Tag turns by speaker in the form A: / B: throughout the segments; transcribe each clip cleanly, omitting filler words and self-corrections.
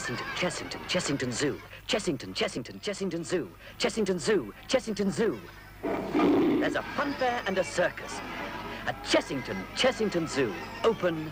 A: Chessington, Chessington, Chessington Zoo. Chessington, Chessington, Chessington Zoo. Chessington Zoo, Chessington Zoo. There's a fun fair and a circus at Chessington, Chessington Zoo. Open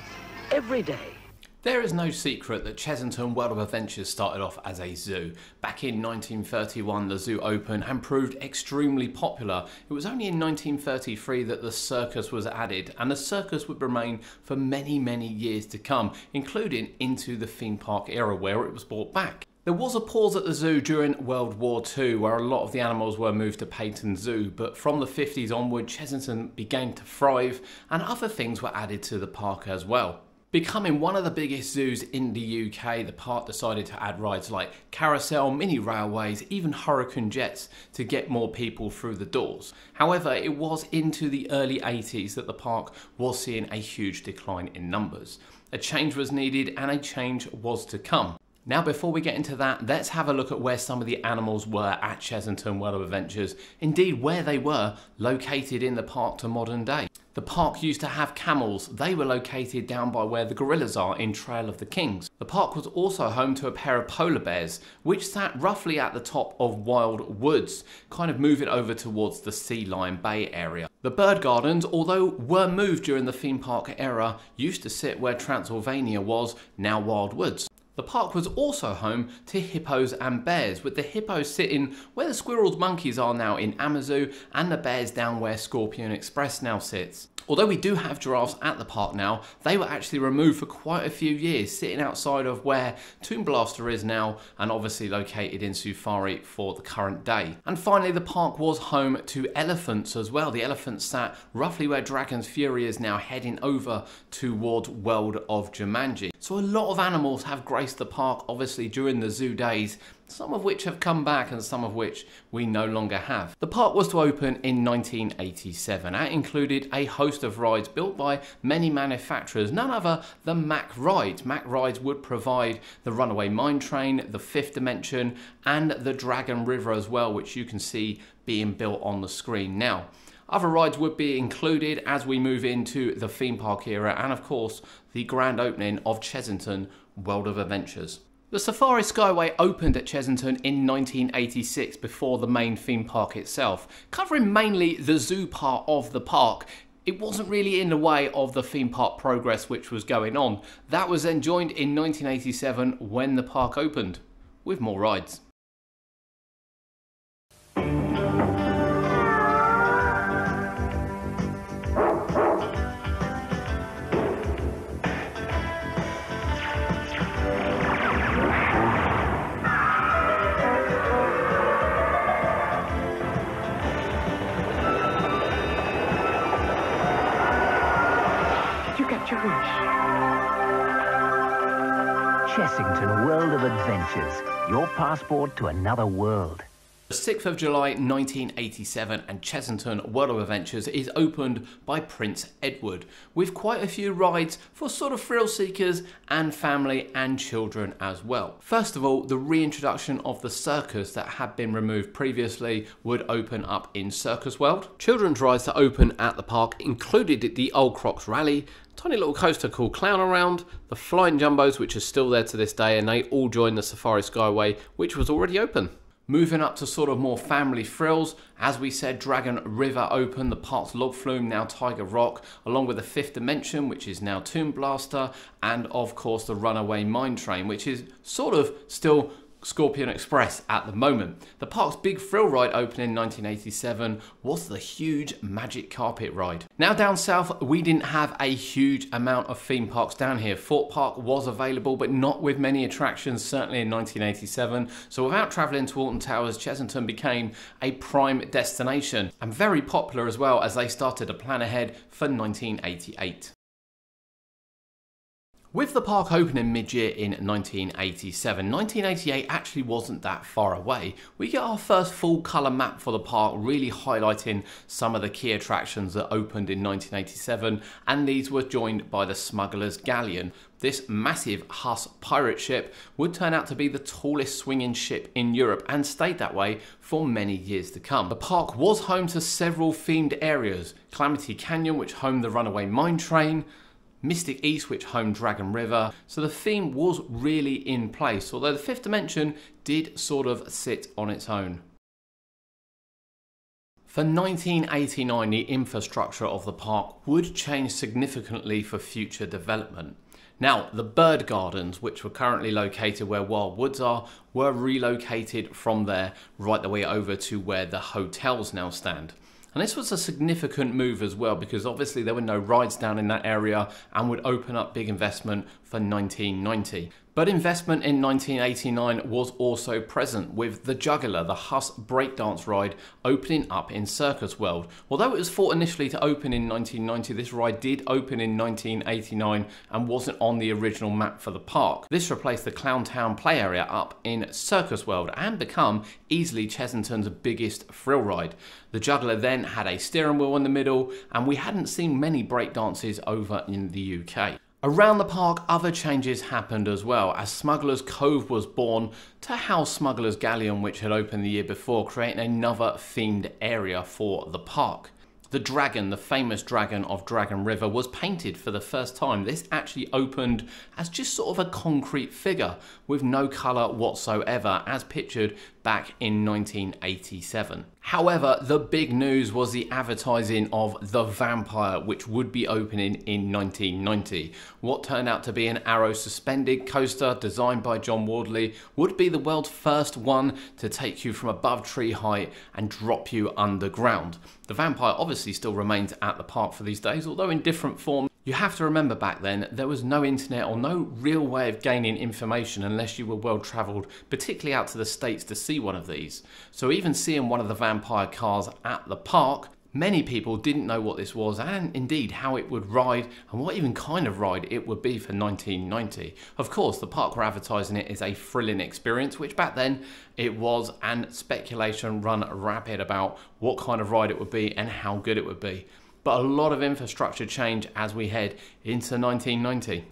A: every day.
B: There is no secret that Chessington World of Adventures started off as a zoo. Back in 1931 the zoo opened and proved extremely popular. It was only in 1933 that the circus was added, and the circus would remain for many years to come, including into the theme park era where it was brought back. There was a pause at the zoo during World War II where a lot of the animals were moved to Peyton Zoo, but from the 50s onward Chessington began to thrive and other things were added to the park as well. Becoming one of the biggest zoos in the UK, the park decided to add rides like carousel, mini railways, even hurricane jets to get more people through the doors. However, it was into the early 80s that the park was seeing a huge decline in numbers. A change was needed and a change was to come. Now before we get into that, let's have a look at where some of the animals were at Chessington World of Adventures, indeed where they were located in the park to modern day. The park used to have camels. They were located down by where the gorillas are in Trail of the Kings. The park was also home to a pair of polar bears, which sat roughly at the top of Wild Woods, kind of moving over towards the Sea Lion Bay area. The bird gardens, although were moved during the theme park era, used to sit where Transylvania was, now Wild Woods. The park was also home to hippos and bears, with the hippos sitting where the squirrels monkeys are now in Amazoo and the bears down where Scorpion Express now sits. Although we do have giraffes at the park now, they were actually removed for quite a few years, sitting outside of where Toon Blaster is now and obviously located in Safari for the current day. And finally the park was home to elephants as well. The elephants sat roughly where Dragon's Fury is now, heading over towards World of Jumanji. So a lot of animals have graced the park obviously during the zoo days, some of which have come back and some of which we no longer have. The park was to open in 1987. That included a host of rides built by many manufacturers, none other than Mack Rides. Mack Rides would provide the Runaway Mine Train, the Fifth Dimension and the Dragon River as well, which you can see being built on the screen now. Other rides would be included as we move into the theme park era and of course the grand opening of Chessington World of Adventures. The Safari Skyway opened at Chessington in 1986 before the main theme park itself, covering mainly the zoo part of the park. It wasn't really in the way of the theme park progress which was going on. That was then joined in 1987 when the park opened, with more rides.
C: Chessington World of Adventures, your passport to another world.
B: The 6th of July 1987 and Chessington World of Adventures is opened by Prince Edward, with quite a few rides for sort of thrill seekers and family and children as well. First of all, the reintroduction of the circus that had been removed previously would open up in Circus World. Children's rides that open at the park included the Old Crocs Rally, tiny little coaster called Clown Around, the Flying Jumbos which are still there to this day, and they all joined the Safari Skyway which was already open. Moving up to sort of more family thrills, as we said, Dragon River open, the park's Log Flume, now Tiger Rock, along with the Fifth Dimension, which is now Toon Blaster, and of course the Runaway Mine Train, which is sort of still Scorpion Express at the moment. The park's big thrill ride opening in 1987 was the huge Magic Carpet ride. Now down south we didn't have a huge amount of theme parks down here. Fort Park was available but not with many attractions, certainly in 1987, so without travelling to Alton Towers, Chessington became a prime destination and very popular as well as they started to plan ahead for 1988. With the park opening mid-year in 1987, 1988 actually wasn't that far away. We get our first full colour map for the park, really highlighting some of the key attractions that opened in 1987, and these were joined by the Smuggler's Galleon. This massive Huss pirate ship would turn out to be the tallest swinging ship in Europe and stayed that way for many years to come. The park was home to several themed areas: Calamity Canyon, which homed the Runaway Mine Train, Mystic East, which homed Dragon River, so the theme was really in place, although the fifth dimension did sort of sit on its own. For 1989, the infrastructure of the park would change significantly for future development. Now, the bird gardens, which were currently located where Wild Woods are, were relocated from there right the way over to where the hotels now stand. And this was a significant move as well, because obviously there were no rides down in that area and would open up big investment for 1990. But investment in 1989 was also present, with the Juggler, the Huss breakdance ride, opening up in Circus World. Although it was thought initially to open in 1990, this ride did open in 1989 and wasn't on the original map for the park. This replaced the Clowntown play area up in Circus World and become easily Chessington's biggest thrill ride. The Juggler then had a steering wheel in the middle, and we hadn't seen many breakdances over in the UK. Around the park, other changes happened as well, as Smuggler's Cove was born to house Smuggler's Galleon, which had opened the year before, creating another themed area for the park. The dragon, the famous dragon of Dragon River, was painted for the first time. This actually opened as just sort of a concrete figure with no colour whatsoever, as pictured back in 1987. However, the big news was the advertising of The Vampire, which would be opening in 1990. What turned out to be an arrow suspended coaster designed by John Wardley would be the world's first one to take you from above tree height and drop you underground. The Vampire obviously still remains at the park for these days, although in different form. You have to remember back then, there was no internet or no real way of gaining information unless you were well travelled, particularly out to the States to see one of these. So even seeing one of the Vampire cars at the park, many people didn't know what this was and indeed how it would ride and what even kind of ride it would be for 1990. Of course, the park were advertising it as a thrilling experience, which back then it was, and speculation run rapid about what kind of ride it would be and how good it would be. But a lot of infrastructure change as we head into 1990.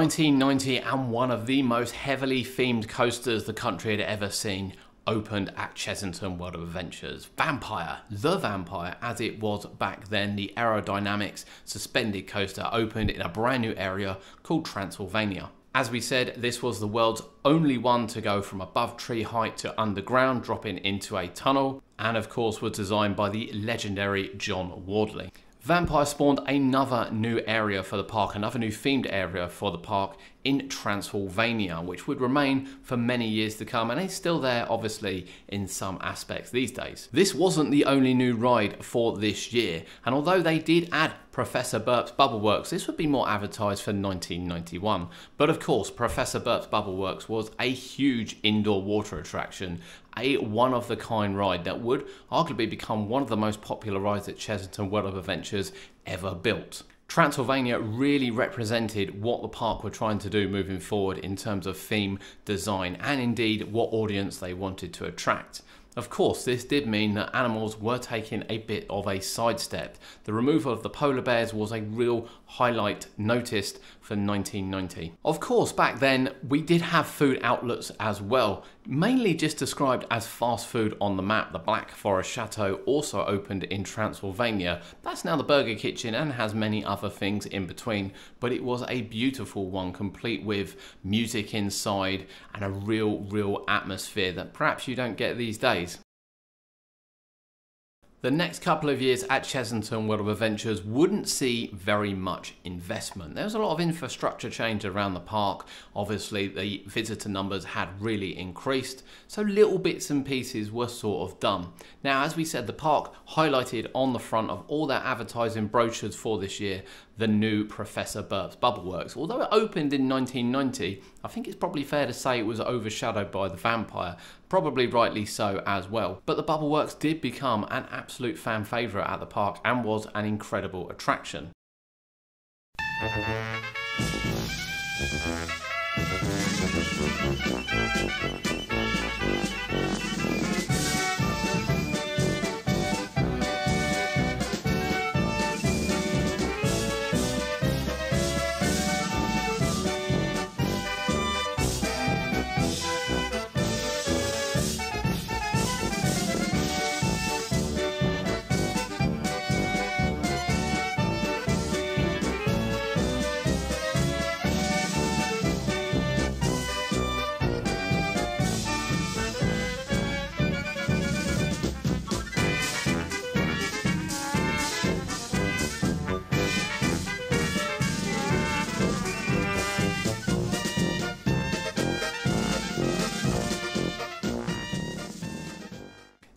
B: 1990, and one of the most heavily themed coasters the country had ever seen opened at Chessington World of Adventures. Vampire, the Vampire as it was back then, the aerodynamics suspended coaster, opened in a brand new area called Transylvania. As we said, this was the world's only one to go from above tree height to underground, dropping into a tunnel, and of course was designed by the legendary John Wardley. Vampire spawned another new area for the park, another new themed area for the park in Transylvania, which would remain for many years to come, and is still there obviously in some aspects these days. This wasn't the only new ride for this year, and although they did add Professor Burp's Bubble Works, this would be more advertised for 1991. But of course, Professor Burp's Bubble Works was a huge indoor water attraction, a one-of-the-kind ride that would arguably become one of the most popular rides that Chessington World of Adventures ever built. Transylvania really represented what the park were trying to do moving forward in terms of theme, design, and indeed what audience they wanted to attract. Of course, this did mean that animals were taking a bit of a sidestep. The removal of the polar bears was a real highlight noticed for 1990. Of course, back then we did have food outlets as well, mainly just described as fast food on the map. The Black Forest Chateau also opened in Transylvania. That's now the Burger Kitchen and has many other things in between, but it was a beautiful one, complete with music inside and a real atmosphere that perhaps you don't get these days. The next couple of years at Chessington World of Adventures wouldn't see very much investment. There was a lot of infrastructure change around the park. Obviously, the visitor numbers had really increased, so little bits and pieces were sort of done. Now, as we said, the park highlighted on the front of all their advertising brochures for this year the new Professor Burp's Bubble Works. Although it opened in 1990, I think it's probably fair to say it was overshadowed by the Vampire. probably rightly so as well. But the Bubbleworks did become an absolute fan favourite at the park and was an incredible attraction.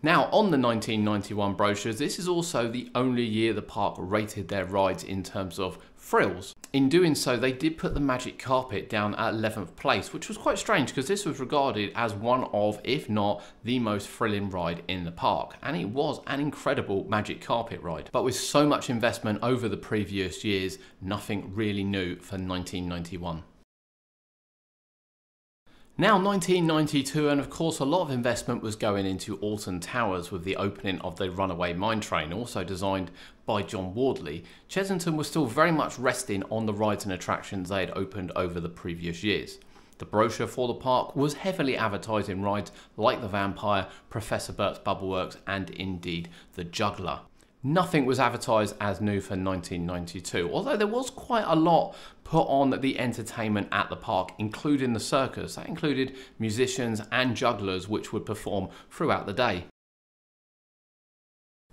B: Now, on the 1991 brochures, this is also the only year the park rated their rides in terms of frills. In doing so, they did put the Magic Carpet down at 11th place, which was quite strange because this was regarded as one of, if not the most thrilling ride in the park. And it was an incredible Magic Carpet ride. But with so much investment over the previous years, nothing really new for 1991. Now 1992, and of course a lot of investment was going into Alton Towers with the opening of the Runaway Mine Train, also designed by John Wardley. Chessington was still very much resting on the rides and attractions they had opened over the previous years. The brochure for the park was heavily advertising rides like the Vampire, Professor Bert's Bubbleworks, and indeed the Juggler. Nothing was advertised as new for 1992, although there was quite a lot put on the entertainment at the park, including the circus. That included musicians and jugglers which would perform throughout the day.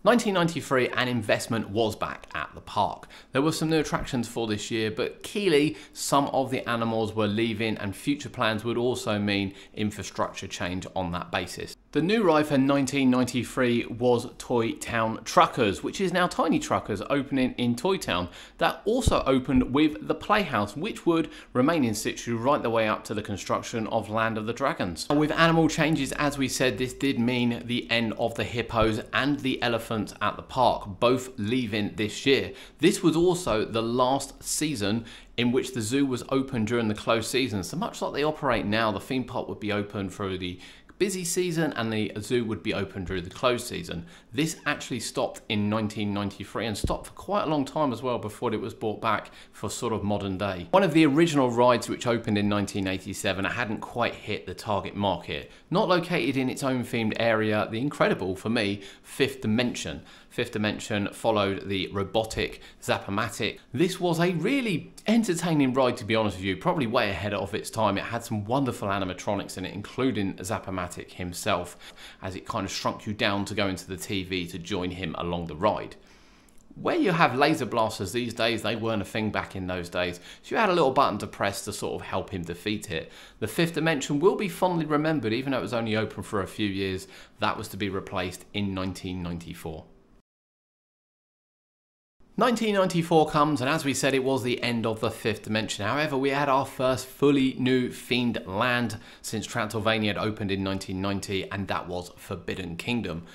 B: 1993, and investment was back at the park. There were some new attractions for this year, but keyly, some of the animals were leaving and future plans would also mean infrastructure change on that basis. The new ride for 1993 was Toy Town Truckers, which is now Tiny Truckers, opening in Toy Town. That also opened with the Playhouse, which would remain in situ right the way up to the construction of Land of the Dragons. With animal changes, as we said, this did mean the end of the hippos and the elephants at the park, both leaving this year. This was also the last season in which the zoo was open during the closed season. So much like they operate now, the theme park would be open through the busy season and the zoo would be open during the closed season. This actually stopped in 1993 and stopped for quite a long time as well before it was brought back for sort of modern day. One of the original rides which opened in 1987 hadn't quite hit the target market. Not located in its own themed area, the incredible, for me, Fifth Dimension. Fifth Dimension followed the robotic Zap-O-Matic. This was a really entertaining ride, to be honest with you, probably way ahead of its time. It had some wonderful animatronics in it, including Zap-O-Matic himself, as it kind of shrunk you down to go into the TV to join him along the ride. Where you have laser blasters these days, they weren't a thing back in those days, so you had a little button to press to sort of help him defeat it. The Fifth Dimension will be fondly remembered, even though it was only open for a few years. That was to be replaced in 1994. 1994 comes, and as we said, it was the end of the Fifth Dimension. However, we had our first fully new themed land since Transylvania had opened in 1990, and that was Forbidden Kingdom.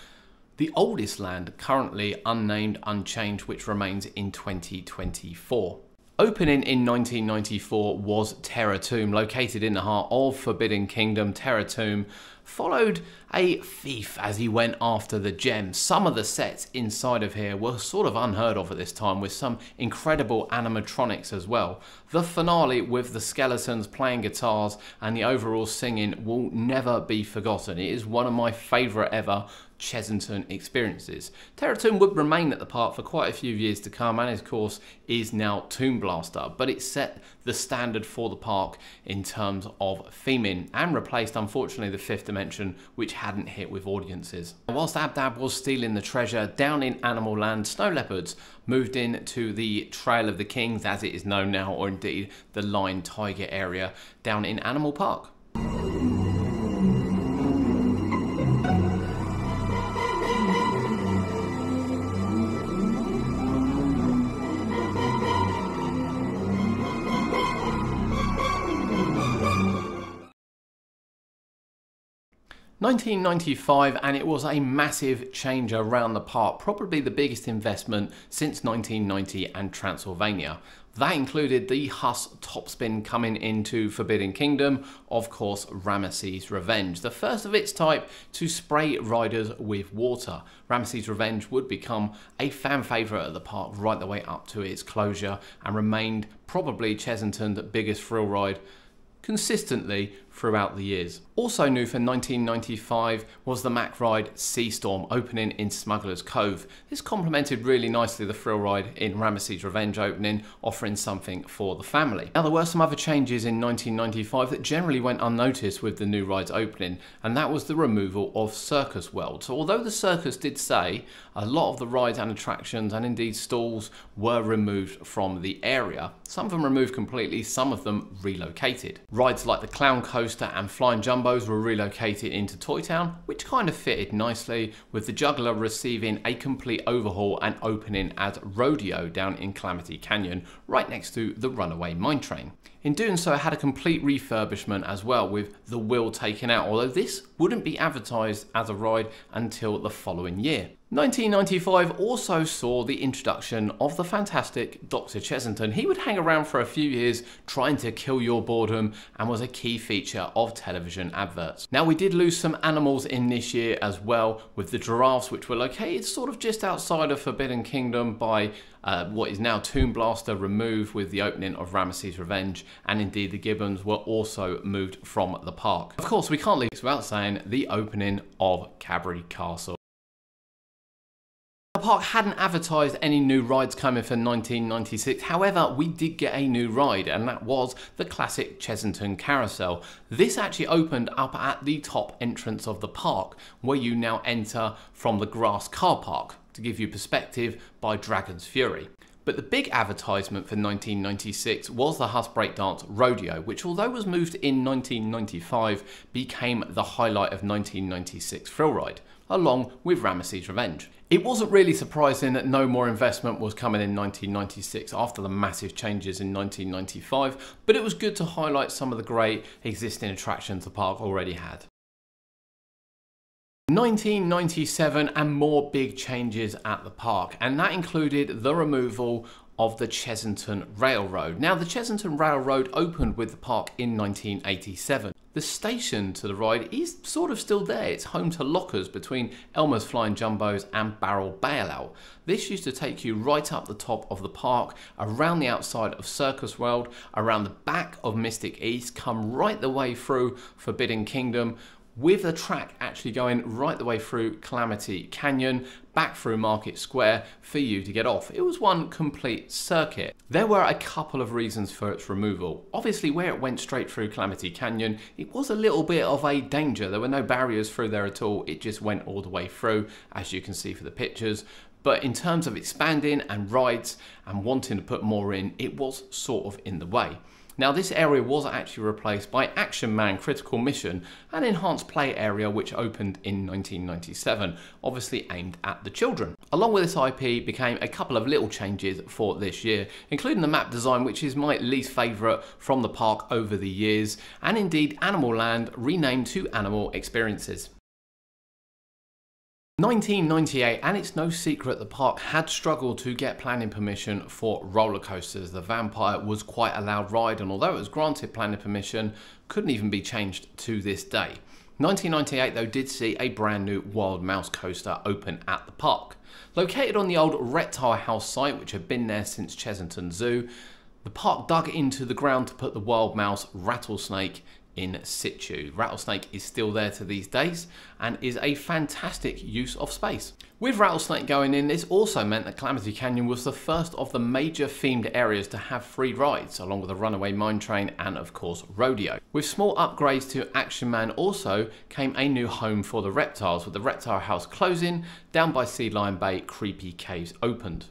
B: The oldest land, currently unnamed, unchanged, which remains in 2024. Opening in 1994 was Terror Tomb, located in the heart of Forbidden Kingdom. Terror Tomb followed a thief as he went after the gems. Some of the sets inside of here were sort of unheard of at this time, with some incredible animatronics as well. The finale with the skeletons playing guitars and the overall singing will never be forgotten. It is one of my favourite ever Chessington experiences. Terror Tomb would remain at the park for quite a few years to come, and of course is now Tomb Blaster, but it set the standard for the park in terms of theming and replaced, unfortunately, the Fifth Dimension, which hadn't hit with audiences. Whilst Abdab was stealing the treasure down in Animal Land, snow leopards moved in to the Trail of the Kings, as it is known now, or indeed the Lion Tiger area down in Animal Park. 1995, and it was a massive change around the park, probably the biggest investment since 1990 and Transylvania. That included the Huss topspin coming into Forbidden Kingdom, of course Rameses Revenge, the first of its type to spray riders with water. Rameses Revenge would become a fan favourite at the park right the way up to its closure and remained probably Chessington's biggest thrill ride consistently throughout the years. Also new for 1995 was the Mack ride Sea Storm, opening in Smuggler's Cove. This complemented really nicely the thrill ride in Rameses Revenge opening, offering something for the family. Now there were some other changes in 1995 that generally went unnoticed with the new rides opening, and that was the removal of Circus World. So although the circus did say a lot of the rides and attractions and indeed stalls were removed from the area, some of them removed completely, some of them relocated. Rides like the Clown Coaster and Flying Jumbos were relocated into Toy Town, which kind of fitted nicely, with the Juggler receiving a complete overhaul and opening as Rodeo down in Calamity Canyon, right next to the Runaway Mine Train. In doing so, it had a complete refurbishment as well, with the wheel taken out, although this wouldn't be advertised as a ride until the following year. 1995 also saw the introduction of the fantastic Dr. Chessington. He would hang around for a few years trying to kill your boredom and was a key feature of television adverts. Now we did lose some animals in this year as well, with the giraffes, which were located sort of just outside of Forbidden Kingdom by what is now Toon Blaster, removed with the opening of Rameses Revenge, and indeed the gibbons were also moved from the park. Of course, we can't leave this without saying the opening of Cadbury Castle. The park hadn't advertised any new rides coming for 1996, however we did get a new ride, and that was the classic Chessington Carousel. This actually opened up at the top entrance of the park, where you now enter from the grass car park, to give you perspective, by Dragon's Fury. But the big advertisement for 1996 was the Huss Breakdance Rodeo, which although was moved in 1995, became the highlight of 1996 thrill ride, along with Rameses Revenge. It wasn't really surprising that no more investment was coming in 1996 after the massive changes in 1995, but it was good to highlight some of the great existing attractions the park already had. 1997 and more big changes at the park, and that included the removal of the Chessington Railroad. Now the Chessington Railroad opened with the park in 1987. The station to the ride is sort of still there. It's home to lockers between Elmer's Flying Jumbos and Barrel Bailout. This used to take you right up the top of the park, around the outside of Circus World, around the back of Mystic East, come right the way through Forbidden Kingdom, with the track actually going right the way through Calamity Canyon, back through Market Square for you to get off. It was one complete circuit. There were a couple of reasons for its removal. Obviously, where it went straight through Calamity Canyon, it was a little bit of a danger. There were no barriers through there at all. It just went all the way through, as you can see for the pictures. But in terms of expanding and rides and wanting to put more in, it was sort of in the way. Now this area was actually replaced by Action Man Critical Mission, an enhanced play area which opened in 1997, obviously aimed at the children. Along with this IP became a couple of little changes for this year, including the map design, which is my least favourite from the park over the years, and indeed Animal Land renamed to Animal Experiences. 1998, and it's no secret the park had struggled to get planning permission for roller coasters. The Vampire was quite a loud ride, and although it was granted planning permission, couldn't even be changed to this day. 1998 though did see a brand new Wild Mouse coaster open at the park. Located on the old Reptile House site, which had been there since Chessington Zoo, the park dug into the ground to put the Wild Mouse Rattlesnake in situ. Rattlesnake is still there to these days and is a fantastic use of space. With Rattlesnake going in, this also meant that Calamity Canyon was the first of the major themed areas to have free rides, along with the Runaway Mine Train and of course Rodeo. With small upgrades to Action Man also came a new home for the reptiles, with the Reptile House closing. Down by Sea Lion Bay, Creepy Caves opened.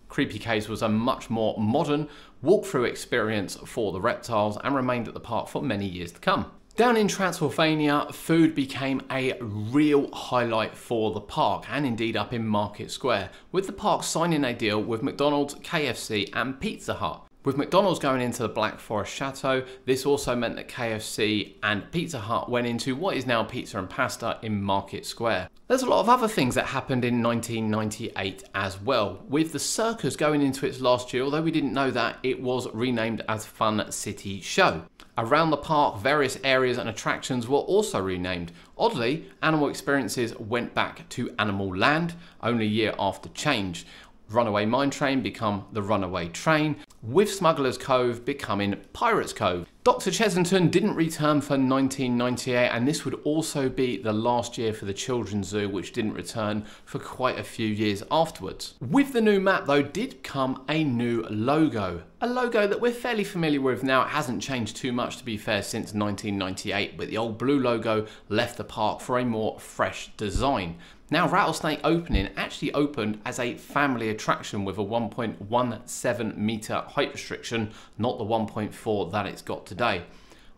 B: Creepy Caves was a much more modern walkthrough experience for the reptiles and remained at the park for many years to come. Down in Transylvania, food became a real highlight for the park, and indeed up in Market Square, with the park signing a deal with McDonald's, KFC and Pizza Hut. With McDonald's going into the Black Forest Chateau, this also meant that KFC and Pizza Hut went into what is now Pizza and Pasta in Market Square. There's a lot of other things that happened in 1998 as well, with the circus going into its last year, although we didn't know that, it was renamed as Fun City Show. Around the park, various areas and attractions were also renamed. Oddly, Animal Experiences went back to Animal Land, only a year after change. Runaway Mine Train become the Runaway Train, with Smuggler's Cove becoming Pirates Cove. Dr. Chessington didn't return for 1998, and this would also be the last year for the Children's Zoo, which didn't return for quite a few years afterwards. With the new map though did come a new logo. A logo that we're fairly familiar with now. It hasn't changed too much, to be fair, since 1998, but the old blue logo left the park for a more fresh design. Now, Rattlesnake Opening actually opened as a family attraction with a 1.17 metre height restriction, not the 1.4 that it's got today.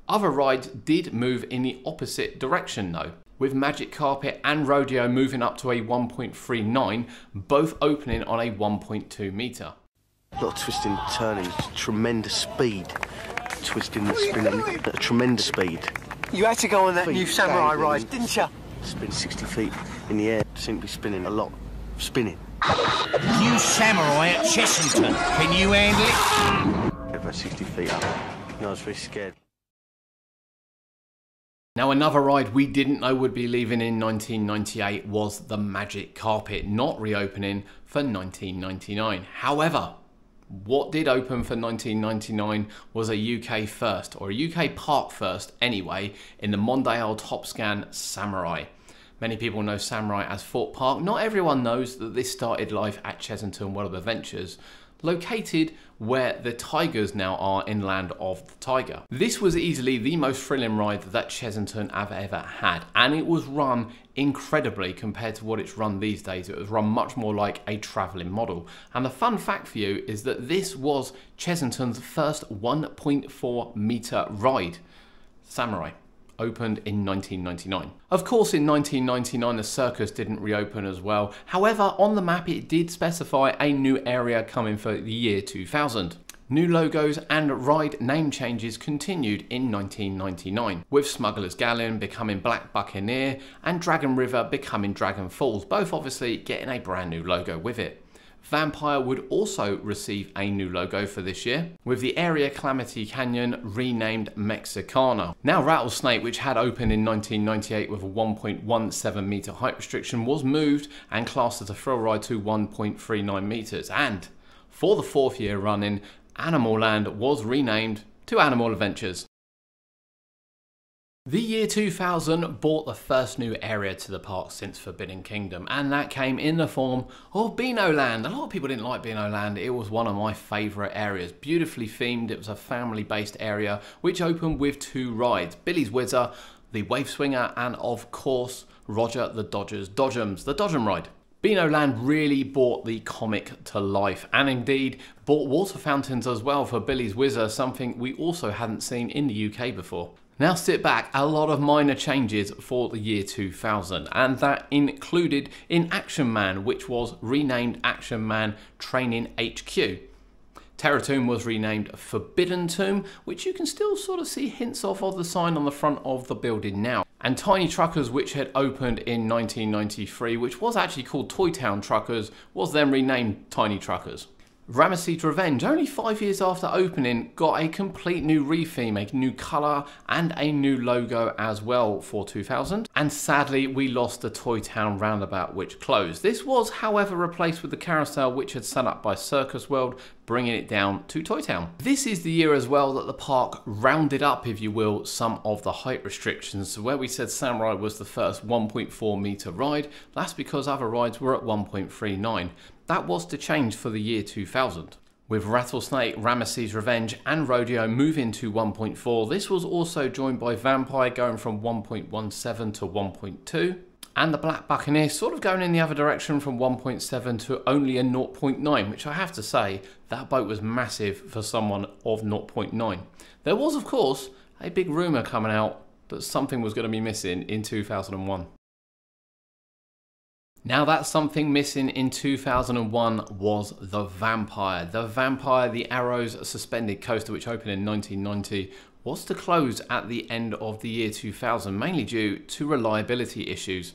B: Other rides did move in the opposite direction though, with Magic Carpet and Rodeo moving up to a 1.39, both opening on a 1.2 metre.
D: A lot of twisting, turning, tremendous speed. Twisting and spinning at a tremendous speed.
E: You had to go on that new Samurai ride, didn't you?
D: Spin 60 feet in the air, simply spinning a lot. Spinning.
F: New Samurai at Chessington. Can you handle it?
D: About 60 feet up. No, I was very scared.
B: Now, another ride we didn't know would be leaving in 1998 was the Magic Carpet, not reopening for 1999. However, what did open for 1999 was a UK first, or a UK park first anyway, in the Mondale Top Scan Samurai. Many people know Samurai as Fort Park. Not everyone knows that this started life at Chessington World of Adventures, located where the tigers now are in Land of the Tiger. This was easily the most thrilling ride that Chessington have ever had, and it was run incredibly compared to what it's run these days. It was run much more like a travelling model. And the fun fact for you is that this was Chessington's first 1.4 metre ride. Samurai opened in 1999. Of course, in 1999 the circus didn't reopen as well. However, on the map it did specify a new area coming for the year 2000. New logos and ride name changes continued in 1999, with Smuggler's Galleon becoming Black Buccaneer and Dragon River becoming Dragon Falls, both obviously getting a brand new logo with it. Vampire would also receive a new logo for this year, with the area Calamity Canyon renamed Mexicana. Now, Rattlesnake, which had opened in 1998 with a 1.17 metre height restriction, was moved and classed as a thrill ride to 1.39 metres. And for the fourth year running, Animal Land was renamed to Animal Adventures. The year 2000 brought the first new area to the park since Forbidden Kingdom, and that came in the form of Beano Land. A lot of people didn't like Beano Land. It was one of my favourite areas. Beautifully themed, it was a family-based area which opened with two rides: Billy's Whizzer, the Wave Swinger, and of course Roger the Dodger's Dodgems, the Dodgem ride. Beano Land really brought the comic to life, and indeed brought water fountains as well for Billy's Whizzer, something we also hadn't seen in the UK before. Now sit back, a lot of minor changes for the year 2000, and that included in Action Man, which was renamed Action Man Training HQ. Terror Tomb was renamed Forbidden Tomb, which you can still sort of see hints of the sign on the front of the building now. And Tiny Truckers, which had opened in 1993, which was actually called Toy Town Truckers, was then renamed Tiny Truckers. Rameses Revenge, only 5 years after opening, got a complete new retheme, a new colour and a new logo as well for 2000. And sadly, we lost the Toy Town roundabout, which closed. This was, however, replaced with the carousel, which had set up by Circus World, bringing it down to Toy Town. This is the year as well that the park rounded up, if you will, some of the height restrictions. So where we said Samurai was the first 1.4 metre ride, that's because other rides were at 1.39. That was to change for the year 2000. With Rattlesnake, Rameses Revenge and Rodeo moving to 1.4, this was also joined by Vampire going from 1.17 to 1.2, and the Black Buccaneer sort of going in the other direction from 1.7 to only a 0.9, which I have to say, that boat was massive for someone of 0.9. There was, of course, a big rumour coming out that something was going to be missing in 2001. Now that's something missing in 2001 was the Vampire. The Vampire, the Arrows suspended coaster, which opened in 1990, was to close at the end of the year 2000, mainly due to reliability issues.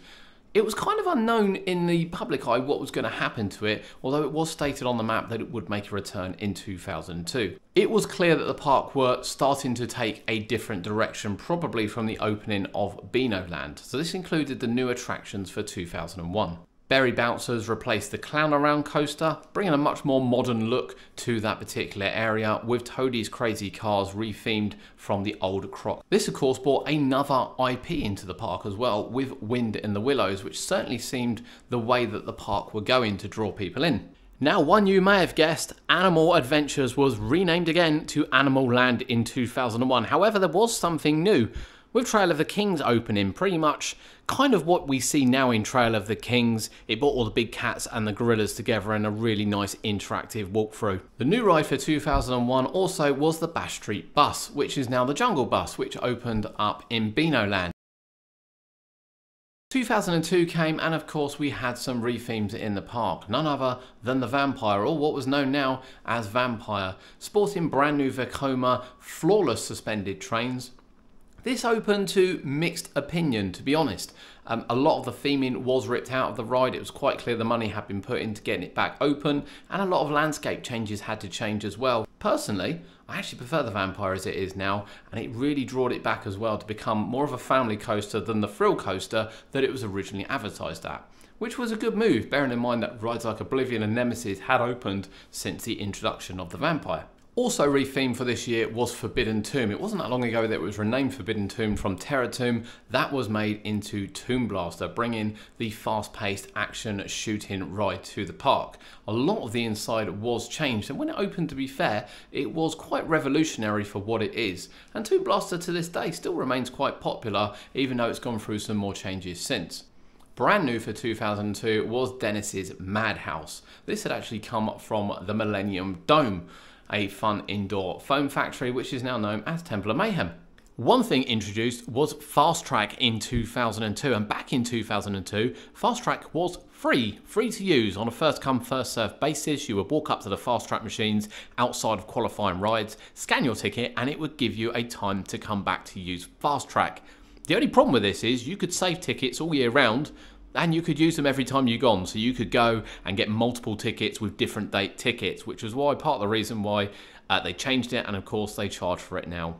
B: It was kind of unknown in the public eye what was going to happen to it, although it was stated on the map that it would make a return in 2002. It was clear that the park were starting to take a different direction, probably from the opening of Beano Land. So this included the new attractions for 2001. Berry Bouncers replaced the Clown Around coaster, bringing a much more modern look to that particular area, with Toadie's Crazy Cars rethemed from the old Croc. This of course brought another IP into the park as well, with Wind in the Willows, which certainly seemed the way that the park were going to draw people in. Now, one you may have guessed, Animal Adventures was renamed again to Animal Land in 2001. However, there was something new. With Trail of the Kings opening, pretty much kind of what we see now in Trail of the Kings, it brought all the big cats and the gorillas together in a really nice interactive walkthrough. The new ride for 2001 also was the Bash Street Bus, which is now the Jungle Bus, which opened up in Beano Land. 2002 came, and of course we had some rethemes in the park, none other than the Vampire, or what was known now as Vampire, sporting brand new Vekoma flawless suspended trains. This opened to mixed opinion, to be honest. A lot of the theming was ripped out of the ride. It was quite clear the money had been put into getting it back open, and a lot of landscape changes had to change as well. Personally, I actually prefer the Vampire as it is now, and it really drawed it back as well to become more of a family coaster than the thrill coaster that it was originally advertised at, which was a good move, bearing in mind that rides like Oblivion and Nemesis had opened since the introduction of the Vampire. Also rethemed for this year was Forbidden Tomb. It wasn't that long ago that it was renamed Forbidden Tomb from Terror Tomb. That was made into Tomb Blaster, bringing the fast-paced action shooting ride to the park. A lot of the inside was changed, and when it opened, to be fair, it was quite revolutionary for what it is. And Tomb Blaster to this day still remains quite popular, even though it's gone through some more changes since. Brand new for 2002 was Dennis's Madhouse. This had actually come from the Millennium Dome, a fun indoor foam factory which is now known as Temple of Mayhem. One thing introduced was Fast Track in 2002, and back in 2002 Fast Track was free to use on a first come first served basis. You would walk up to the Fast Track machines outside of qualifying rides, scan your ticket, and it would give you a time to come back to use Fast Track. The only problem with this is you could save tickets all year round, and you could use them every time you've gone, so you could go and get multiple tickets with different date tickets, which was why part of the reason why they changed it, and of course they charge for it now.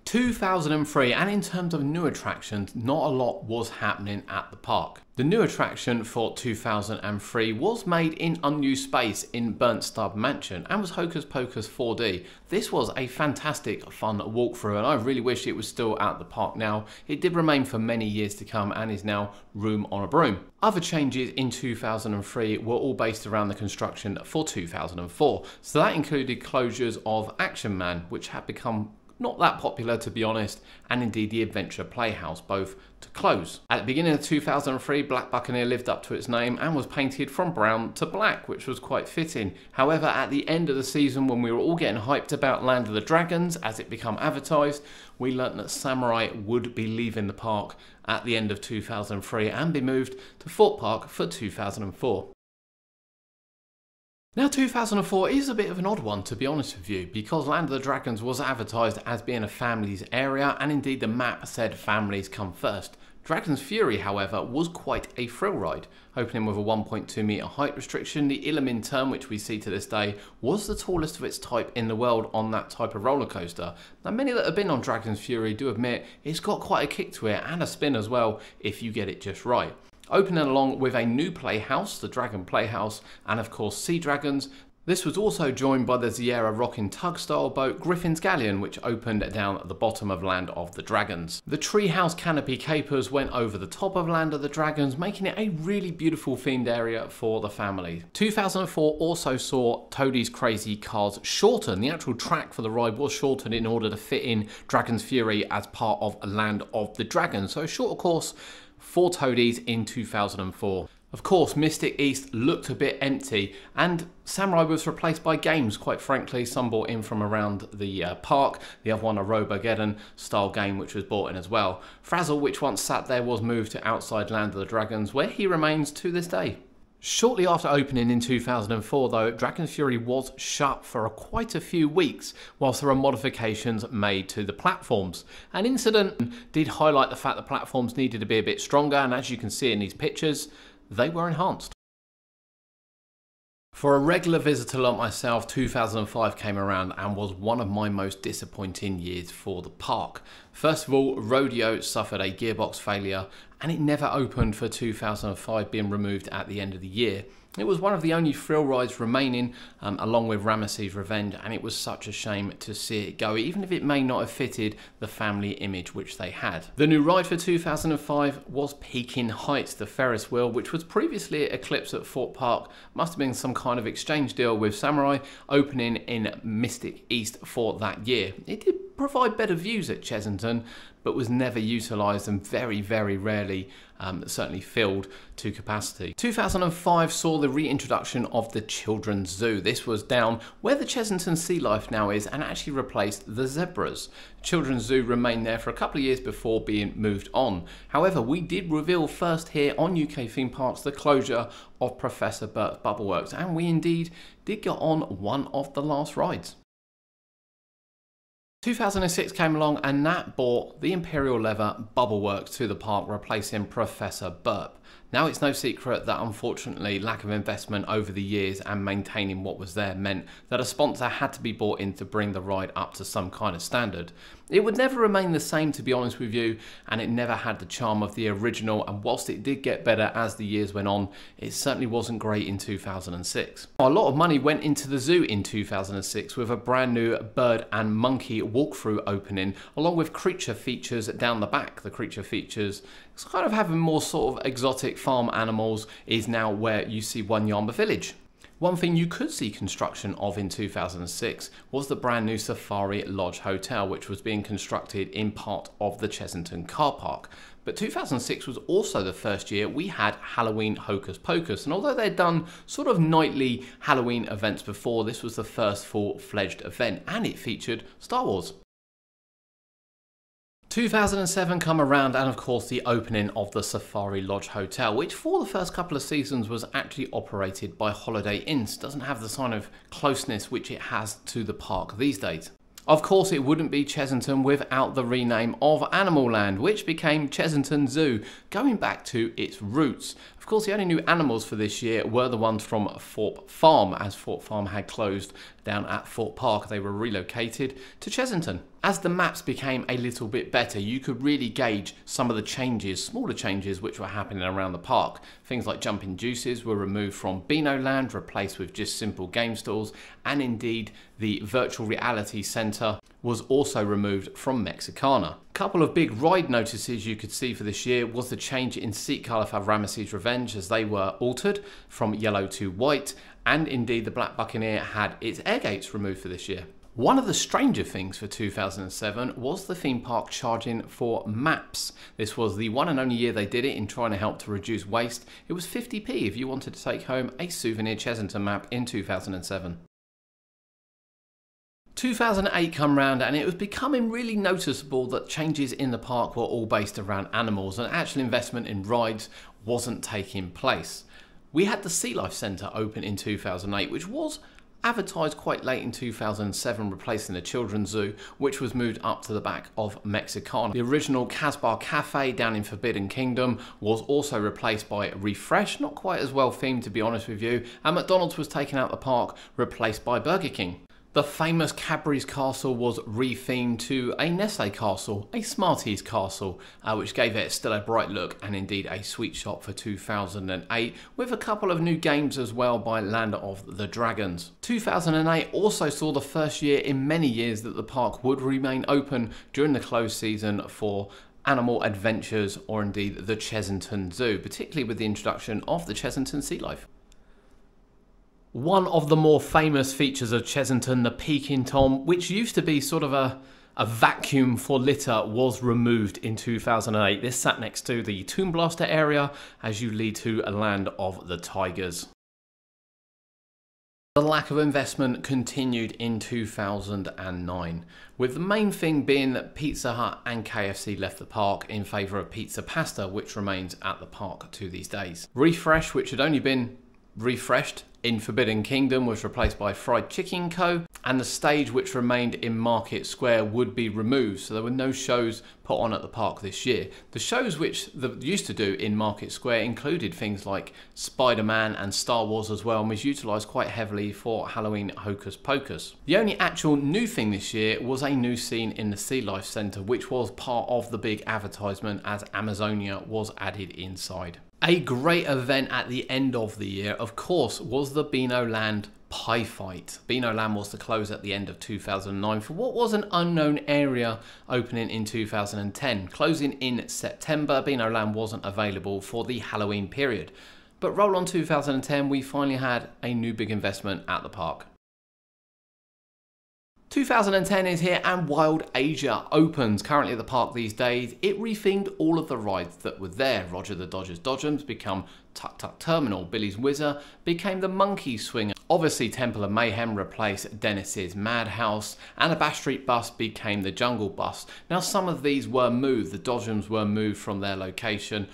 B: 2003, and in terms of new attractions, not a lot was happening at the park. The new attraction for 2003 was made in unused space in Burnt Stub Mansion and was Hocus Pocus 4D. This was a fantastic fun walkthrough, and I really wish it was still at the park now. It did remain for many years to come and is now Room on a Broom. Other changes in 2003 were all based around the construction for 2004. So that included closures of Action Man, which had become not that popular, to be honest, and indeed the Adventure Playhouse, both to close. At the beginning of 2003, Black Buccaneer lived up to its name and was painted from brown to black, which was quite fitting. However, at the end of the season, when we were all getting hyped about Land of the Dragons as it became advertised, we learnt that Samurai would be leaving the park at the end of 2003 and be moved to Fort Park for 2004. Now 2004 is a bit of an odd one, to be honest with you, because Land of the Dragons was advertised as being a families area, and indeed the map said families come first. Dragon's Fury, however, was quite a thrill ride, opening with a 1.2 metre height restriction. The Illumin Turn, which we see to this day, was the tallest of its type in the world on that type of roller coaster. Now many that have been on Dragon's Fury do admit it's got quite a kick to it, and a spin as well if you get it just right. Opening along with a new playhouse, the Dragon Playhouse, and of course Sea Dragons. This was also joined by the Sierra rocking tug style boat Griffin's Galleon, which opened down at the bottom of Land of the Dragons. The Treehouse Canopy Capers went over the top of Land of the Dragons, making it a really beautiful themed area for the family. 2004 also saw Toadie's Crazy Cars shorten. The actual track for the ride was shortened in order to fit in Dragon's Fury as part of Land of the Dragons, so a shorter course for Toadies in 2004. Of course, Mystic East looked a bit empty, and Samurai was replaced by games, quite frankly. Some brought in from around the park, the other one a Robogeddon style game which was brought in as well. Frazzle, which once sat there, was moved to outside Land of the Dragons, where he remains to this day. Shortly after opening in 2004 though, Dragon's Fury was shut for quite a few weeks whilst there were modifications made to the platforms. An incident did highlight the fact that platforms needed to be a bit stronger, and as you can see in these pictures, they were enhanced. For a regular visitor like myself, 2005 came around and was one of my most disappointing years for the park. First of all, Rodeo suffered a gearbox failure and it never opened for 2005, being removed at the end of the year. It was one of the only thrill rides remaining, along with Rameses Revenge, and it was such a shame to see it go, even if it may not have fitted the family image which they had. The new ride for 2005 was Peaking Heights, the Ferris wheel, which was previously at Eclipse at Fort Park. Must have been some kind of exchange deal with Samurai, opening in Mystic East for that year. It did provide better views at Chessington, but was never utilised and very, very rarely certainly filled to capacity. 2005 saw the reintroduction of the Children's Zoo. This was down where the Chessington Sealife now is and actually replaced the zebras. Children's Zoo remained there for a couple of years before being moved on. However, we did reveal first here on UK Theme Parks the closure of Professor Bert's Bubbleworks, and we indeed did get on one of the last rides. 2006 came along and that brought the Imperial Leather Bubbleworks to the park, replacing Professor Burp. Now it's no secret that unfortunately lack of investment over the years and maintaining what was there meant that a sponsor had to be brought in to bring the ride up to some kind of standard. It would never remain the same, to be honest with you, and it never had the charm of the original, and whilst it did get better as the years went on, it certainly wasn't great in 2006. A lot of money went into the zoo in 2006 with a brand new bird and monkey walkthrough opening, along with creature features down the back. The creature features, it's kind of having more sort of exotic farm animals, is now where you see Wanyamba Village. One thing you could see construction of in 2006 was the brand new Safari Lodge Hotel, which was being constructed in part of the Chessington car park. But 2006 was also the first year we had Halloween Hocus Pocus, and although they'd done sort of nightly Halloween events before, this was the first full-fledged event, and it featured Star Wars. 2007 come around, and of course the opening of the Safari Lodge Hotel, which for the first couple of seasons was actually operated by Holiday Inns. Doesn't have the sign of closeness which it has to the park these days. Of course, it wouldn't be Chessington without the rename of Animal Land, which became Chessington Zoo, going back to its roots. Of course, the only new animals for this year were the ones from Fort Farm, as Fort Farm had closed down at Fort Park. They were relocated to Chessington. As the maps became a little bit better, you could really gauge some of the changes, smaller changes, which were happening around the park. Things like Jumping Juices were removed from Beano Land, replaced with just simple game stalls, and indeed the virtual reality centre was also removed from Mexicana. A couple of big ride notices you could see for this year was the change in seat colour for Rameses Revenge, as they were altered from yellow to white, and indeed the Black Buccaneer had its air gates removed for this year. One of the stranger things for 2007 was the theme park charging for maps. This was the one and only year they did it in trying to help to reduce waste. It was 50p if you wanted to take home a souvenir Chessington map in 2007. 2008 come round and it was becoming really noticeable that changes in the park were all based around animals and actual investment in rides wasn't taking place. We had the Sea Life Centre open in 2008, which was advertised quite late in 2007, replacing the Children's Zoo, which was moved up to the back of Mexicana. The original Casbah Cafe down in Forbidden Kingdom was also replaced by Refresh, not quite as well themed to be honest with you, and McDonald's was taken out of the park, replaced by Burger King. The famous Cadbury's Castle was rethemed to a Nestle Castle, a Smarties Castle, which gave it still a bright look and indeed a sweet shop for 2008, with a couple of new games as well by Land of the Dragons. 2008 also saw the first year in many years that the park would remain open during the closed season for animal adventures or indeed the Chessington Zoo, particularly with the introduction of the Chessington Sealife. One of the more famous features of Chessington, the Peaking Tom, which used to be sort of a A vacuum for litter was removed in 2008. This sat next to the Toon Blaster area as you lead to a land of the tigers. The lack of investment continued in 2009, with the main thing being that Pizza Hut and KFC left the park in favour of Pizza Pasta, which remains at the park to these days. Refresh, which had only been refreshed in Forbidden Kingdom, was replaced by Fried Chicken Co, and the stage which remained in Market Square would be removed, so there were no shows put on at the park this year. The shows which they used to do in Market Square included things like Spider-Man and Star Wars as well, and was utilised quite heavily for Halloween Hocus Pocus. The only actual new thing this year was a new scene in the Sea Life Centre, which was part of the big advertisement as Amazonia was added inside. A great event at the end of the year, of course, was the Beano Land Pie Fight. Beano Land was to close at the end of 2009 for what was an unknown area opening in 2010. Closing in September, Beano Land wasn't available for the Halloween period. But roll on 2010, we finally had a new big investment at the park. 2010 is here and Wild Asia opens. Currently at the park these days, it rethemed all of the rides that were there. Roger the Dodger's Dodgems become Tuk Tuk Terminal. Billy's Whizzer became the Monkey Swinger. Obviously Temple of Mayhem replaced Dennis's Madhouse, and the Bash Street Bus became the Jungle Bus. Now some of these were moved. The Dodgems were moved from their location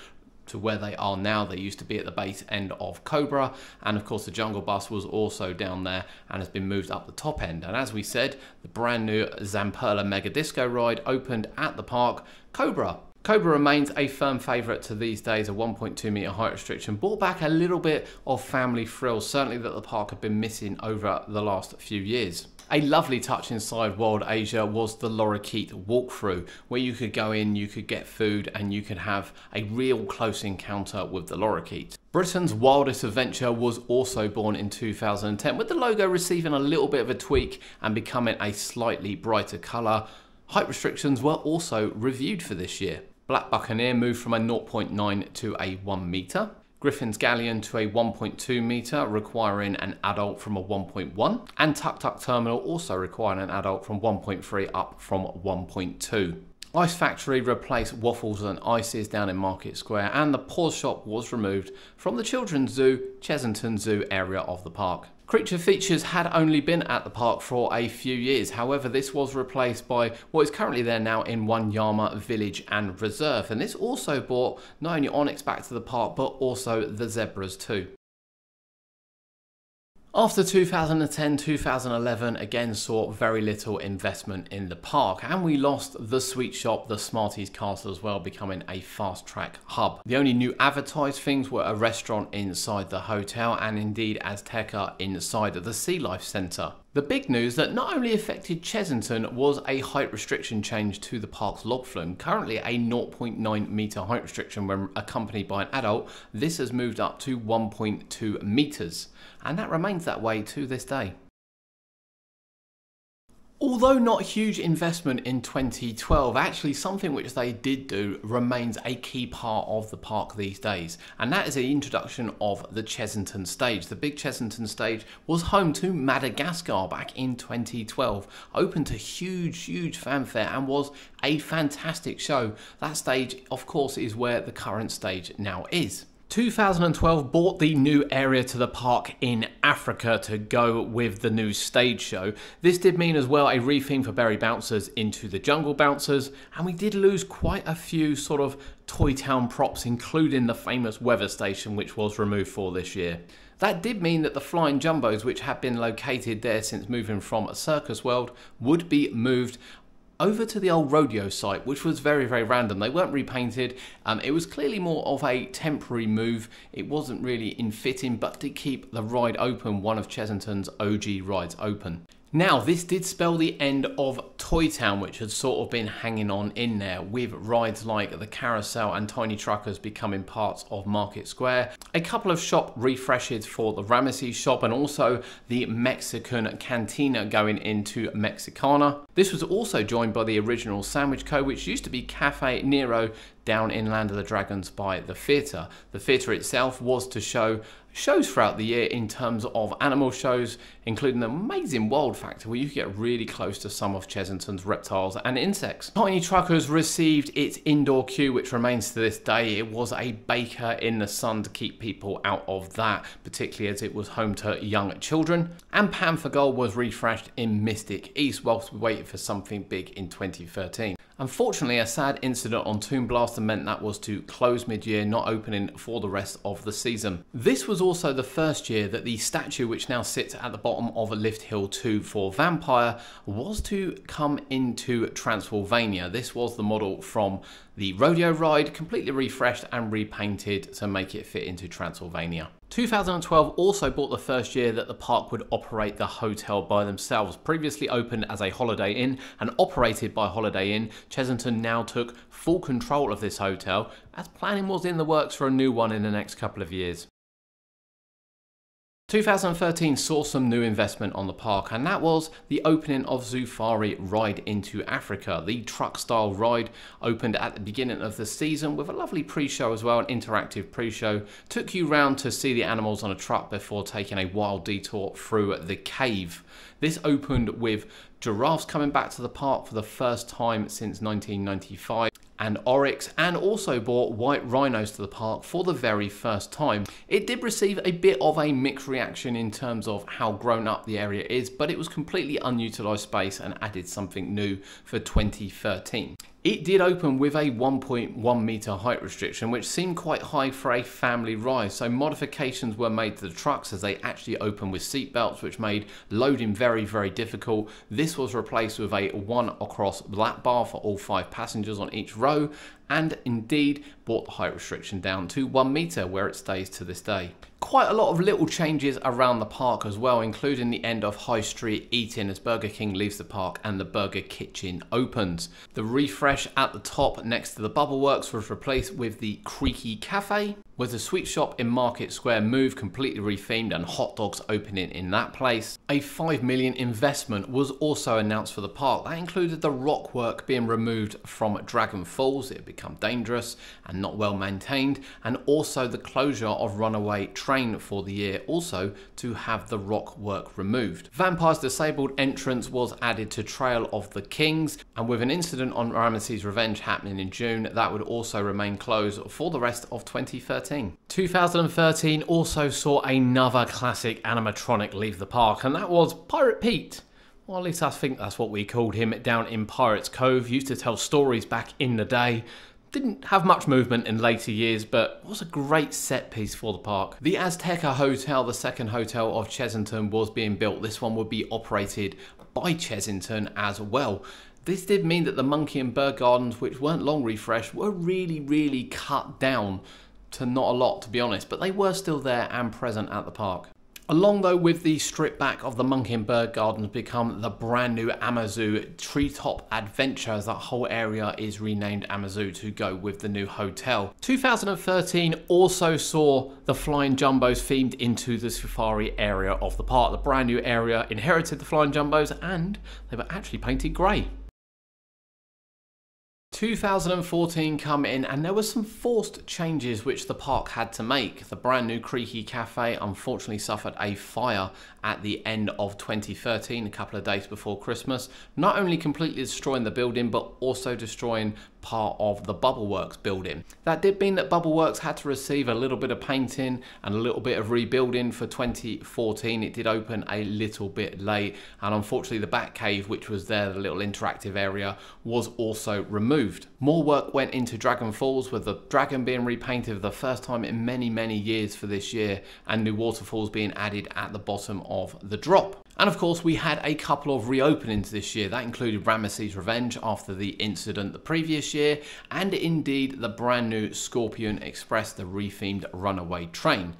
B: to where they are now. They used to be at the base end of Cobra, and of course the Jungle Bus was also down there and has been moved up the top end. And as we said, the brand new Zamperla Mega Disco ride opened at the park. Cobra remains a firm favourite to these days. A 1.2 metre height restriction brought back a little bit of family thrill, certainly that the park had been missing over the last few years. A lovely touch inside Wild Asia was the Lorikeet walkthrough, where you could go in, you could get food, and you could have a real close encounter with the Lorikeet. Britain's wildest adventure was also born in 2010, with the logo receiving a little bit of a tweak and becoming a slightly brighter colour. Height restrictions were also reviewed for this year. Black Buccaneer moved from a 0.9 to a 1 metre. Griffin's Galleon to a 1.2 metre, requiring an adult from a 1.1. And Tuk Tuk Terminal also requiring an adult from 1.3 up from 1.2. Ice Factory replaced Waffles and Ices down in Market Square, and the Paws Shop was removed from the Children's Zoo, Chessington Zoo area of the park. Creature Features had only been at the park for a few years. However, this was replaced by what is currently there now in Wanyama Village and Reserve. And this also brought not only Onyx back to the park, but also the zebras too. After 2010-2011 again saw very little investment in the park, and we lost the Sweet Shop, the Smarties Castle as well, becoming a fast track hub. The only new advertised things were a restaurant inside the hotel and indeed Azteca inside the Sea Life Centre. The big news that not only affected Chessington was a height restriction change to the park's log flume. Currently a 0.9 metre height restriction when accompanied by an adult. This has moved up to 1.2 metres, and that remains that way to this day. Although not huge investment in 2012, actually something which they did do remains a key part of the park these days, and that is the introduction of the Chessington stage. The big Chessington stage was home to Madagascar back in 2012, opened to huge fanfare and was a fantastic show. That stage, of course, is where the current stage now is. 2012 brought the new area to the park in Africa to go with the new stage show. This did mean as well a retheme for Berry Bouncers into the Jungle Bouncers, and we did lose quite a few sort of Toy Town props, including the famous weather station, which was removed for this year. That did mean that the Flying Jumbos, which had been located there since moving from a Circus World, would be moved over to the old rodeo site, which was very random. They weren't repainted. It was clearly more of a temporary move. It wasn't really in fitting, but to keep the ride open, one of Chessington's OG rides open. Now, this did spell the end of Toy Town, which had sort of been hanging on in there, with rides like the Carousel and Tiny Truckers becoming parts of Market Square. A couple of shop refreshes for the Rameses shop, and also the Mexican Cantina going into Mexicana. This was also joined by the original Sandwich Co, which used to be Cafe Nero down in Land of the Dragons by the theatre. The theatre itself was to show shows throughout the year in terms of animal shows, including the amazing World Factor where you get really close to some of Chessington's reptiles and insects. Tiny Truckers received its indoor queue, which remains to this day. It was a baker in the sun to keep people out of that, particularly as it was home to young children. And Pan for Gold was refreshed in Mystic East whilst we waited for something big in 2013. Unfortunately, a sad incident on Toon Blaster meant that was to close mid-year, not opening for the rest of the season. This was also the first year that the statue, which now sits at the bottom of Lift Hill 2 for Vampire, was to come into Transylvania. This was the model from the rodeo ride, completely refreshed and repainted to make it fit into Transylvania. 2012 also brought the first year that the park would operate the hotel by themselves. Previously opened as a Holiday Inn and operated by Holiday Inn, Chessington now took full control of this hotel, as planning was in the works for a new one in the next couple of years. 2013 saw some new investment on the park, and that was the opening of Zufari Ride into Africa. The truck style ride opened at the beginning of the season with a lovely pre-show as well, an interactive pre-show. Took you round to see the animals on a truck before taking a wild detour through the cave. This opened with giraffes coming back to the park for the first time since 1995. And oryx, and also brought white rhinos to the park for the very first time. It did receive a bit of a mixed reaction in terms of how grown up the area is, but it was completely unutilized space and added something new for 2013. It did open with a 1.1 meter height restriction, which seemed quite high for a family ride, so modifications were made to the trucks as they actually opened with seat belts, which made loading very, very difficult. This was replaced with a 1 across lap bar for all 5 passengers on each row, and indeed brought the height restriction down to 1 meter, where it stays to this day. Quite a lot of little changes around the park as well, including the end of high street eating as Burger King leaves the park and the Burger Kitchen opens. The refresh at the top next to the Bubble Works was replaced with the Creaky Cafe, with the sweet shop in Market Square moved, completely rethemed, and hot dogs opening in that place. A $5 million investment was also announced for the park. That included the rock work being removed from Dragon Falls. It had become dangerous and not well maintained, and also the closure of Runaway Train for the year, also to have the rock work removed. Vampire's disabled entrance was added to Trail of the Kings, and with an incident on Rameses Revenge happening in June, that would also remain closed for the rest of 2013. 2013 also saw another classic animatronic leave the park, and that was Pirate Pete. Well, at least I think that's what we called him down in Pirates Cove. Used to tell stories back in the day. Didn't have much movement in later years, but was a great set piece for the park. The Azteca Hotel, the second hotel of Chessington, was being built. This one would be operated by Chessington as well. This did mean that the Monkey and Bird Gardens, which weren't long refreshed, were really cut down to not a lot, to be honest, but they were still there and present at the park. Along though with the strip back of the Monkey and Bird Gardens become the brand new Amazoo Treetop Adventure, as that whole area is renamed Amazoo to go with the new hotel. 2013 also saw the Flying Jumbos themed into the safari area of the park. The brand new area inherited the Flying Jumbos and they were actually painted grey. 2014 come in and there were some forced changes which the park had to make. The brand new Creaky Cafe unfortunately suffered a fire at the end of 2013, a couple of days before Christmas, not only completely destroying the building but also destroying part of the Bubble Works building. That did mean that Bubble Works had to receive a little bit of painting and a little bit of rebuilding for 2014. It did open a little bit late, and unfortunately the back cave, which was there, the little interactive area, was also removed. More work went into Dragon Falls, with the dragon being repainted for the first time in many years for this year, and new waterfalls being added at the bottom of the drop. And of course we had a couple of reopenings this year. That included Rameses Revenge after the incident the previous year, and indeed the brand new Scorpion Express, the rethemed Runaway Train.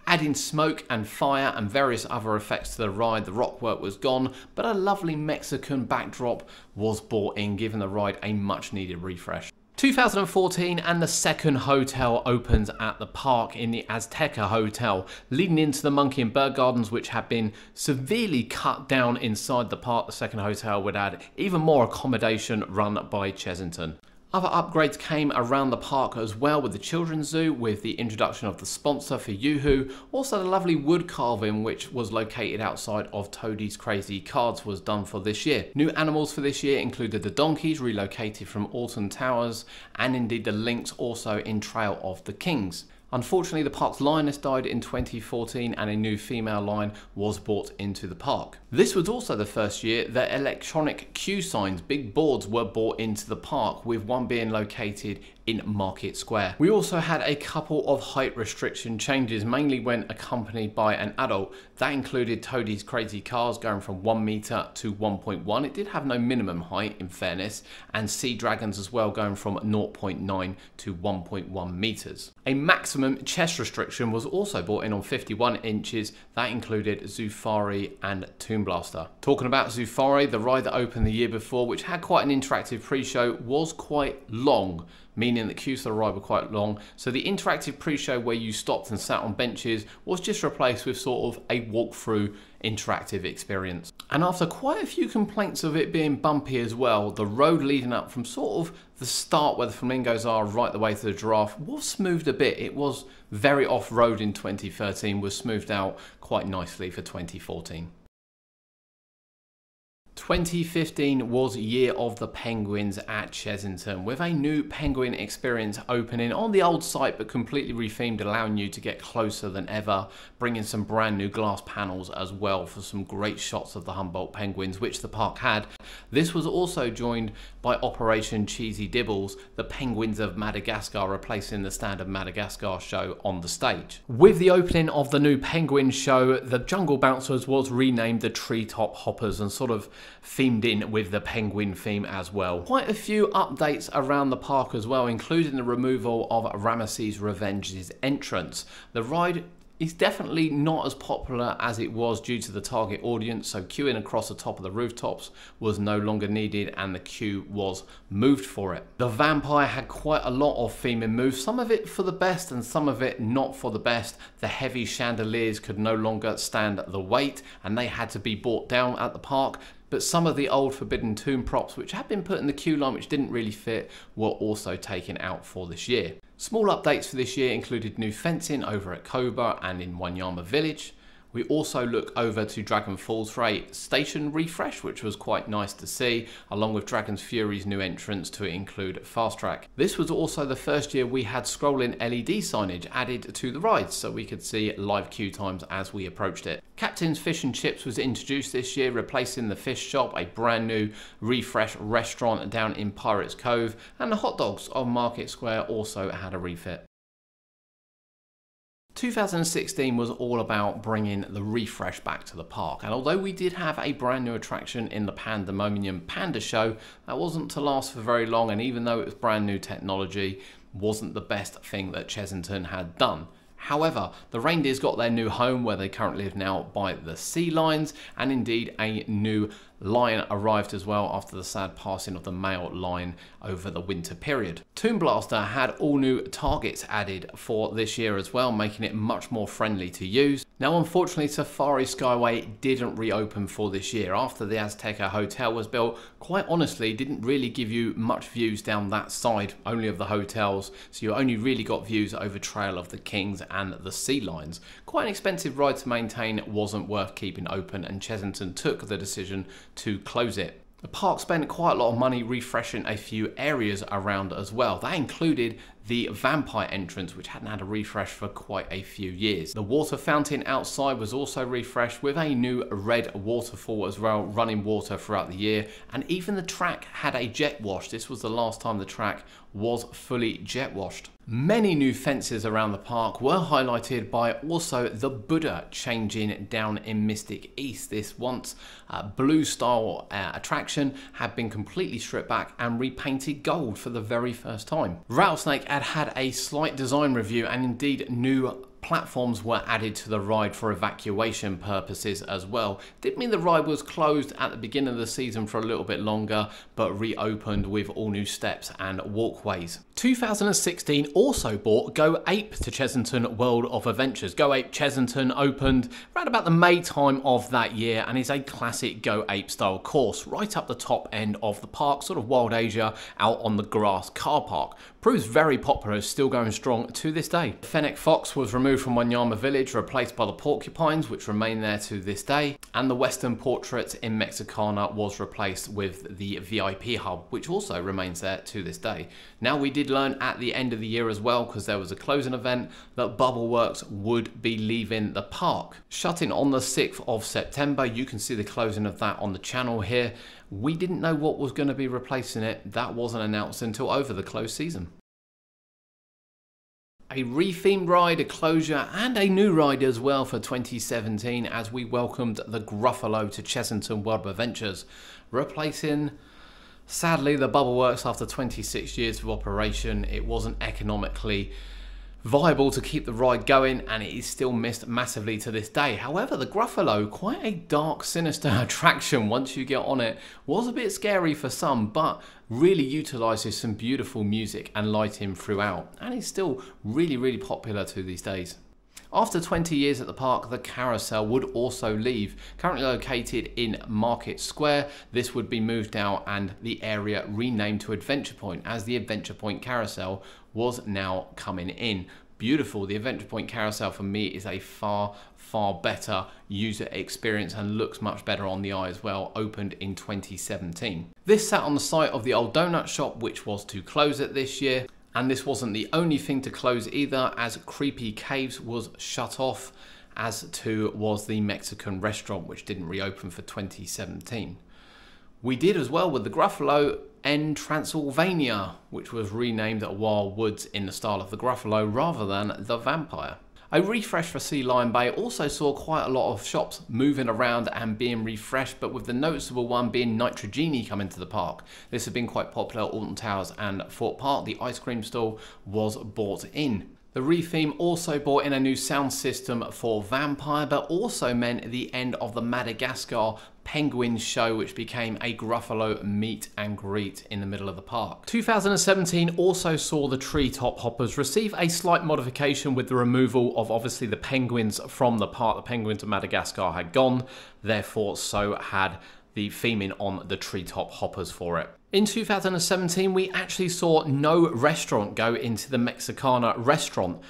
B: Adding smoke and fire and various other effects to the ride, the rock work was gone, but a lovely Mexican backdrop was brought in, giving the ride a much needed refresh. 2014 and the second hotel opens at the park in the Azteca Hotel, leading into the Monkey and Bird Gardens, which had been severely cut down inside the park. The second hotel would add even more accommodation run by Chessington. Other upgrades came around the park as well with the children's zoo, with the introduction of the sponsor for Yoo-Hoo. Also the lovely wood carving which was located outside of Toadie's Crazy Cards was done for this year. New animals for this year included the donkeys relocated from Alton Towers, and indeed the lynx also in Trail of the Kings. Unfortunately, the park's lioness died in 2014 and a new female lion was brought into the park. This was also the first year that electronic queue signs, big boards, were brought into the park, with one being located in Market Square. We also had a couple of height restriction changes, mainly when accompanied by an adult. That included Toadie's Crazy Cars going from 1 meter to 1.1. It did have no minimum height, in fairness, and Sea Dragons as well going from 0.9 to 1.1 meters. A maximum chest restriction was also brought in on 51 inches. That included Zoofari and Toon Blaster. Talking about Zoofari, the ride that opened the year before, which had quite an interactive pre-show, was quite long, meaning the queues for the ride were quite long. So the interactive pre-show where you stopped and sat on benches was just replaced with sort of a walkthrough interactive experience. And after quite a few complaints of it being bumpy as well, the road leading up from sort of the start where the flamingos are right the way to the giraffe was smoothed a bit. It was very off-road in 2013, was smoothed out quite nicely for 2014. 2015 was Year of the Penguins at Chessington, with a new penguin experience opening on the old site but completely rethemed, allowing you to get closer than ever, bringing some brand new glass panels as well for some great shots of the Humboldt penguins, which the park had. This was also joined by Operation Cheesy Dibbles, the penguins of Madagascar, replacing the standard Madagascar show on the stage. With the opening of the new penguin show, the Jungle Bouncers was renamed the Treetop Hoppers and sort of themed in with the penguin theme as well. Quite a few updates around the park as well, including the removal of Rameses Revenge's entrance. The ride is definitely not as popular as it was due to the target audience, so queuing across the top of the rooftops was no longer needed and the queue was moved for it. The Vampire had quite a lot of theming moves, some of it for the best and some of it not for the best. The heavy chandeliers could no longer stand the weight and they had to be brought down at the park, but some of the old Forbidden Tomb props which had been put in the queue line which didn't really fit were also taken out for this year. Small updates for this year included new fencing over at Cobra and in Wanyama Village. We also look over to Dragon Falls for a station refresh, which was quite nice to see, along with Dragon's Fury's new entrance to include Fast Track. This was also the first year we had scrolling LED signage added to the rides, so we could see live queue times as we approached it. Captain's Fish and Chips was introduced this year, replacing the fish shop, a brand new refresh restaurant down in Pirates Cove, and the hot dogs on Market Square also had a refit. 2016 was all about bringing the refresh back to the park, and although we did have a brand new attraction in the Pandemonium Panda Show, that wasn't to last for very long, and even though it was brand new technology, wasn't the best thing that Chessington had done. However, the reindeers got their new home where they currently live now by the sea lions, and indeed a new lion arrived as well after the sad passing of the male lion over the winter period. Toon Blaster had all new targets added for this year as well, making it much more friendly to use. Now unfortunately Safari Skyway didn't reopen for this year after the Azteca Hotel was built. Quite honestly, didn't really give you much views down that side only of the hotels, so you only really got views over Trail of the Kings and the Sea Lions. Quite an expensive ride to maintain, wasn't worth keeping open, and Chessington took the decision to close it. The park spent quite a lot of money refreshing a few areas around as well. That included the Vampire entrance, which hadn't had a refresh for quite a few years. The water fountain outside was also refreshed with a new red waterfall as well, running water throughout the year, and even the track had a jet wash. This was the last time the track was fully jet washed. Many new fences around the park were highlighted by also the Buddha changing down in Mystic East. This once blue style attraction had been completely stripped back and repainted gold for the very first time. Rattlesnake had a slight design review and indeed new Platforms were added to the ride for evacuation purposes as well. Did mean the ride was closed at the beginning of the season for a little bit longer, but reopened with all new steps and walkways. 2016 also brought Go Ape to Chessington World of Adventures. Go Ape Chessington opened around about the May time of that year and is a classic Go Ape style course right up the top end of the park, sort of Wild Asia, out on the grass car park. Proves very popular, still going strong to this day. Fennec Fox was removed from Wanyama Village, replaced by the Porcupines, which remain there to this day, and the Western Portrait in Mexicana was replaced with the VIP Hub, which also remains there to this day. Now, we did learn at the end of the year as well, because there was a closing event, that Bubbleworks would be leaving the park. Shutting on the 6th of September, you can see the closing of that on the channel here. We didn't know what was going to be replacing it. That wasn't announced until over the close season. A rethemed ride, a closure, and a new ride as well for 2017 as we welcomed the Gruffalo to Chessington World of Adventures, replacing, sadly, the Bubbleworks. After 26 years of operation, it wasn't economically viable to keep the ride going, and it is still missed massively to this day. However, the Gruffalo, quite a dark, sinister attraction once you get on it, was a bit scary for some, but really utilises some beautiful music and lighting throughout, and is still really popular to these days. After 20 years at the park, the carousel would also leave. Currently located in Market Square, this would be moved out and the area renamed to Adventure Point, as the Adventure Point carousel was now coming in. Beautiful. The Adventure Point carousel for me is a far better user experience and looks much better on the eye as well. Opened in 2017. This sat on the site of the old donut shop, which was to close it this year. And this wasn't the only thing to close either, as Creepy Caves was shut off, as too was the Mexican restaurant, which didn't reopen for 2017. We did as well with the Gruffalo end Transylvania, which was renamed Wild Woods in the style of the Gruffalo rather than the Vampire. A refresh for Sea Lion Bay also saw quite a lot of shops moving around and being refreshed, but with the noticeable one being Nitrogenie coming to the park. This had been quite popular at Alton Towers and Fort Park. The ice cream stall was bought in. The retheme also brought in a new sound system for Vampire, but also meant the end of the Madagascar Penguins show, which became a Gruffalo meet and greet in the middle of the park. 2017 also saw the treetop hoppers receive a slight modification with the removal of obviously the penguins from the park. The penguins of Madagascar had gone, therefore so had the theming on the treetop hoppers for it. In 2017, we actually saw no restaurant go into the Mexicana restaurant.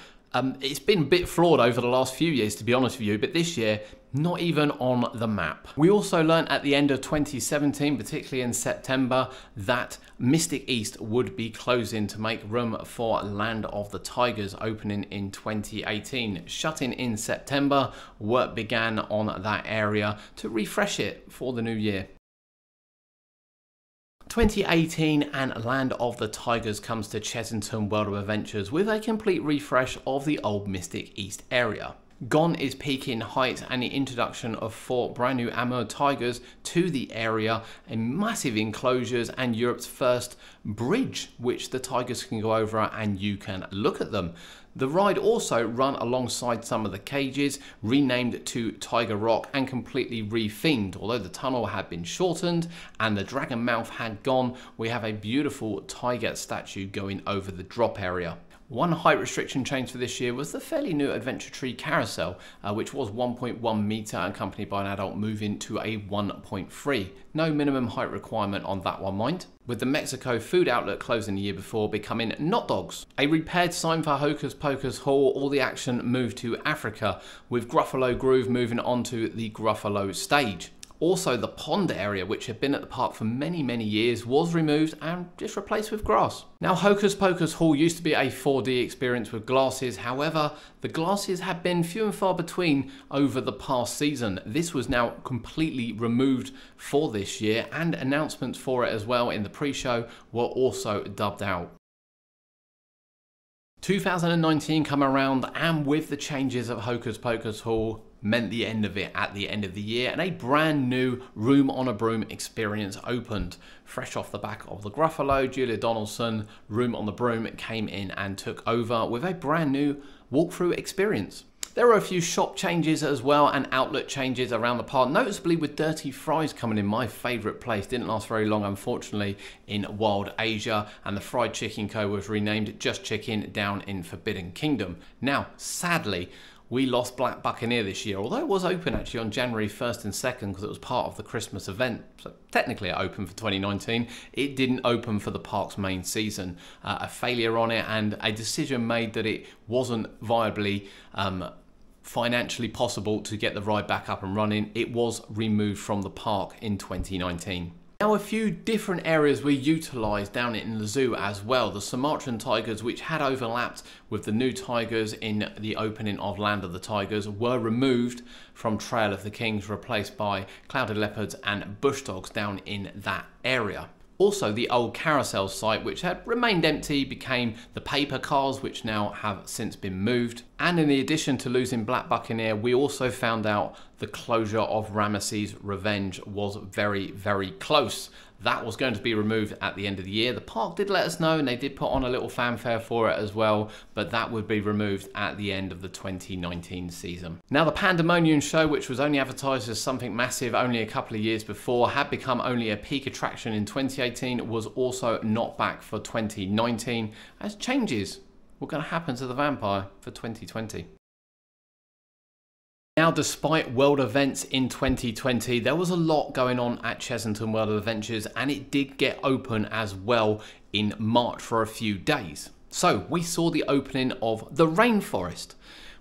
B: It's been a bit flawed over the last few years, to be honest with you, but this year, not even on the map. We also learned at the end of 2017, particularly in September, that Mystic East would be closing to make room for Land of the Tigers, opening in 2018. Shutting in September, work began on that area to refresh it for the new year. 2018 and Land of the Tigers comes to Chessington World of Adventures with a complete refresh of the old Mystic East area. Gone is peaking heights and the introduction of 4 brand new Amur Tigers to the area, and massive enclosures and Europe's first bridge which the Tigers can go over and you can look at them. The ride also run alongside some of the cages, renamed to Tiger Rock and completely rethemed. Although the tunnel had been shortened and the dragon mouth had gone, we have a beautiful tiger statue going over the drop area. One height restriction change for this year was the fairly new Adventure Tree Carousel, which was 1.1 meter accompanied by an adult, moving to a 1.3. No minimum height requirement on that one, mind. With the Mexico food outlet closing the year before becoming Not Dogs. A repaired sign for Hocus Pocus Hall, all the action moved to Africa, with Gruffalo Groove moving onto the Gruffalo stage. Also, the pond area, which had been at the park for many years, was removed and just replaced with grass. Now, Hocus Pocus Hall used to be a 4D experience with glasses. However, the glasses have been few and far between over the past season. This was now completely removed for this year, and announcements for it as well in the pre-show were also dubbed out. 2019 come around, and with the changes of Hocus Pocus Hall, meant the end of it at the end of the year, and a brand new Room on a Broom experience opened. Fresh off the back of the Gruffalo, Julia Donaldson, Room on the Broom came in and took over with a brand new walkthrough experience. There were a few shop changes as well and outlet changes around the park, noticeably with Dirty Fries coming in, my favourite place. Didn't last very long, unfortunately, in Wild Asia, and the Fried Chicken Co was renamed Just Chicken down in Forbidden Kingdom. Now, sadly, we lost Black Buccaneer this year, although it was open actually on January 1st and 2nd because it was part of the Christmas event. So technically it opened for 2019. It didn't open for the park's main season. A failure on it and a decision made that it wasn't viably financially possible to get the ride back up and running. It was removed from the park in 2019. Now, a few different areas were utilised down in the zoo as well. The Sumatran tigers, which had overlapped with the new tigers in the opening of Land of the Tigers, were removed from Trail of the Kings, replaced by clouded leopards and bush dogs down in that area. Also, the old carousel site, which had remained empty, became the paper cars, which now have since been moved. And in addition to losing Black Buccaneer, we also found out the closure of Rameses Revenge was very, very close. That was going to be removed at the end of the year. The park did let us know, and they did put on a little fanfare for it as well, but that would be removed at the end of the 2019 season. Now, the Pandemonium show, which was only advertised as something massive only a couple of years before, had become only a peak attraction in 2018, was also not back for 2019, as changes were going to happen to the vampire for 2020. Now, despite world events in 2020, there was a lot going on at Chessington World of Adventures, and it did get open as well in March for a few days. So we saw the opening of the Rainforest,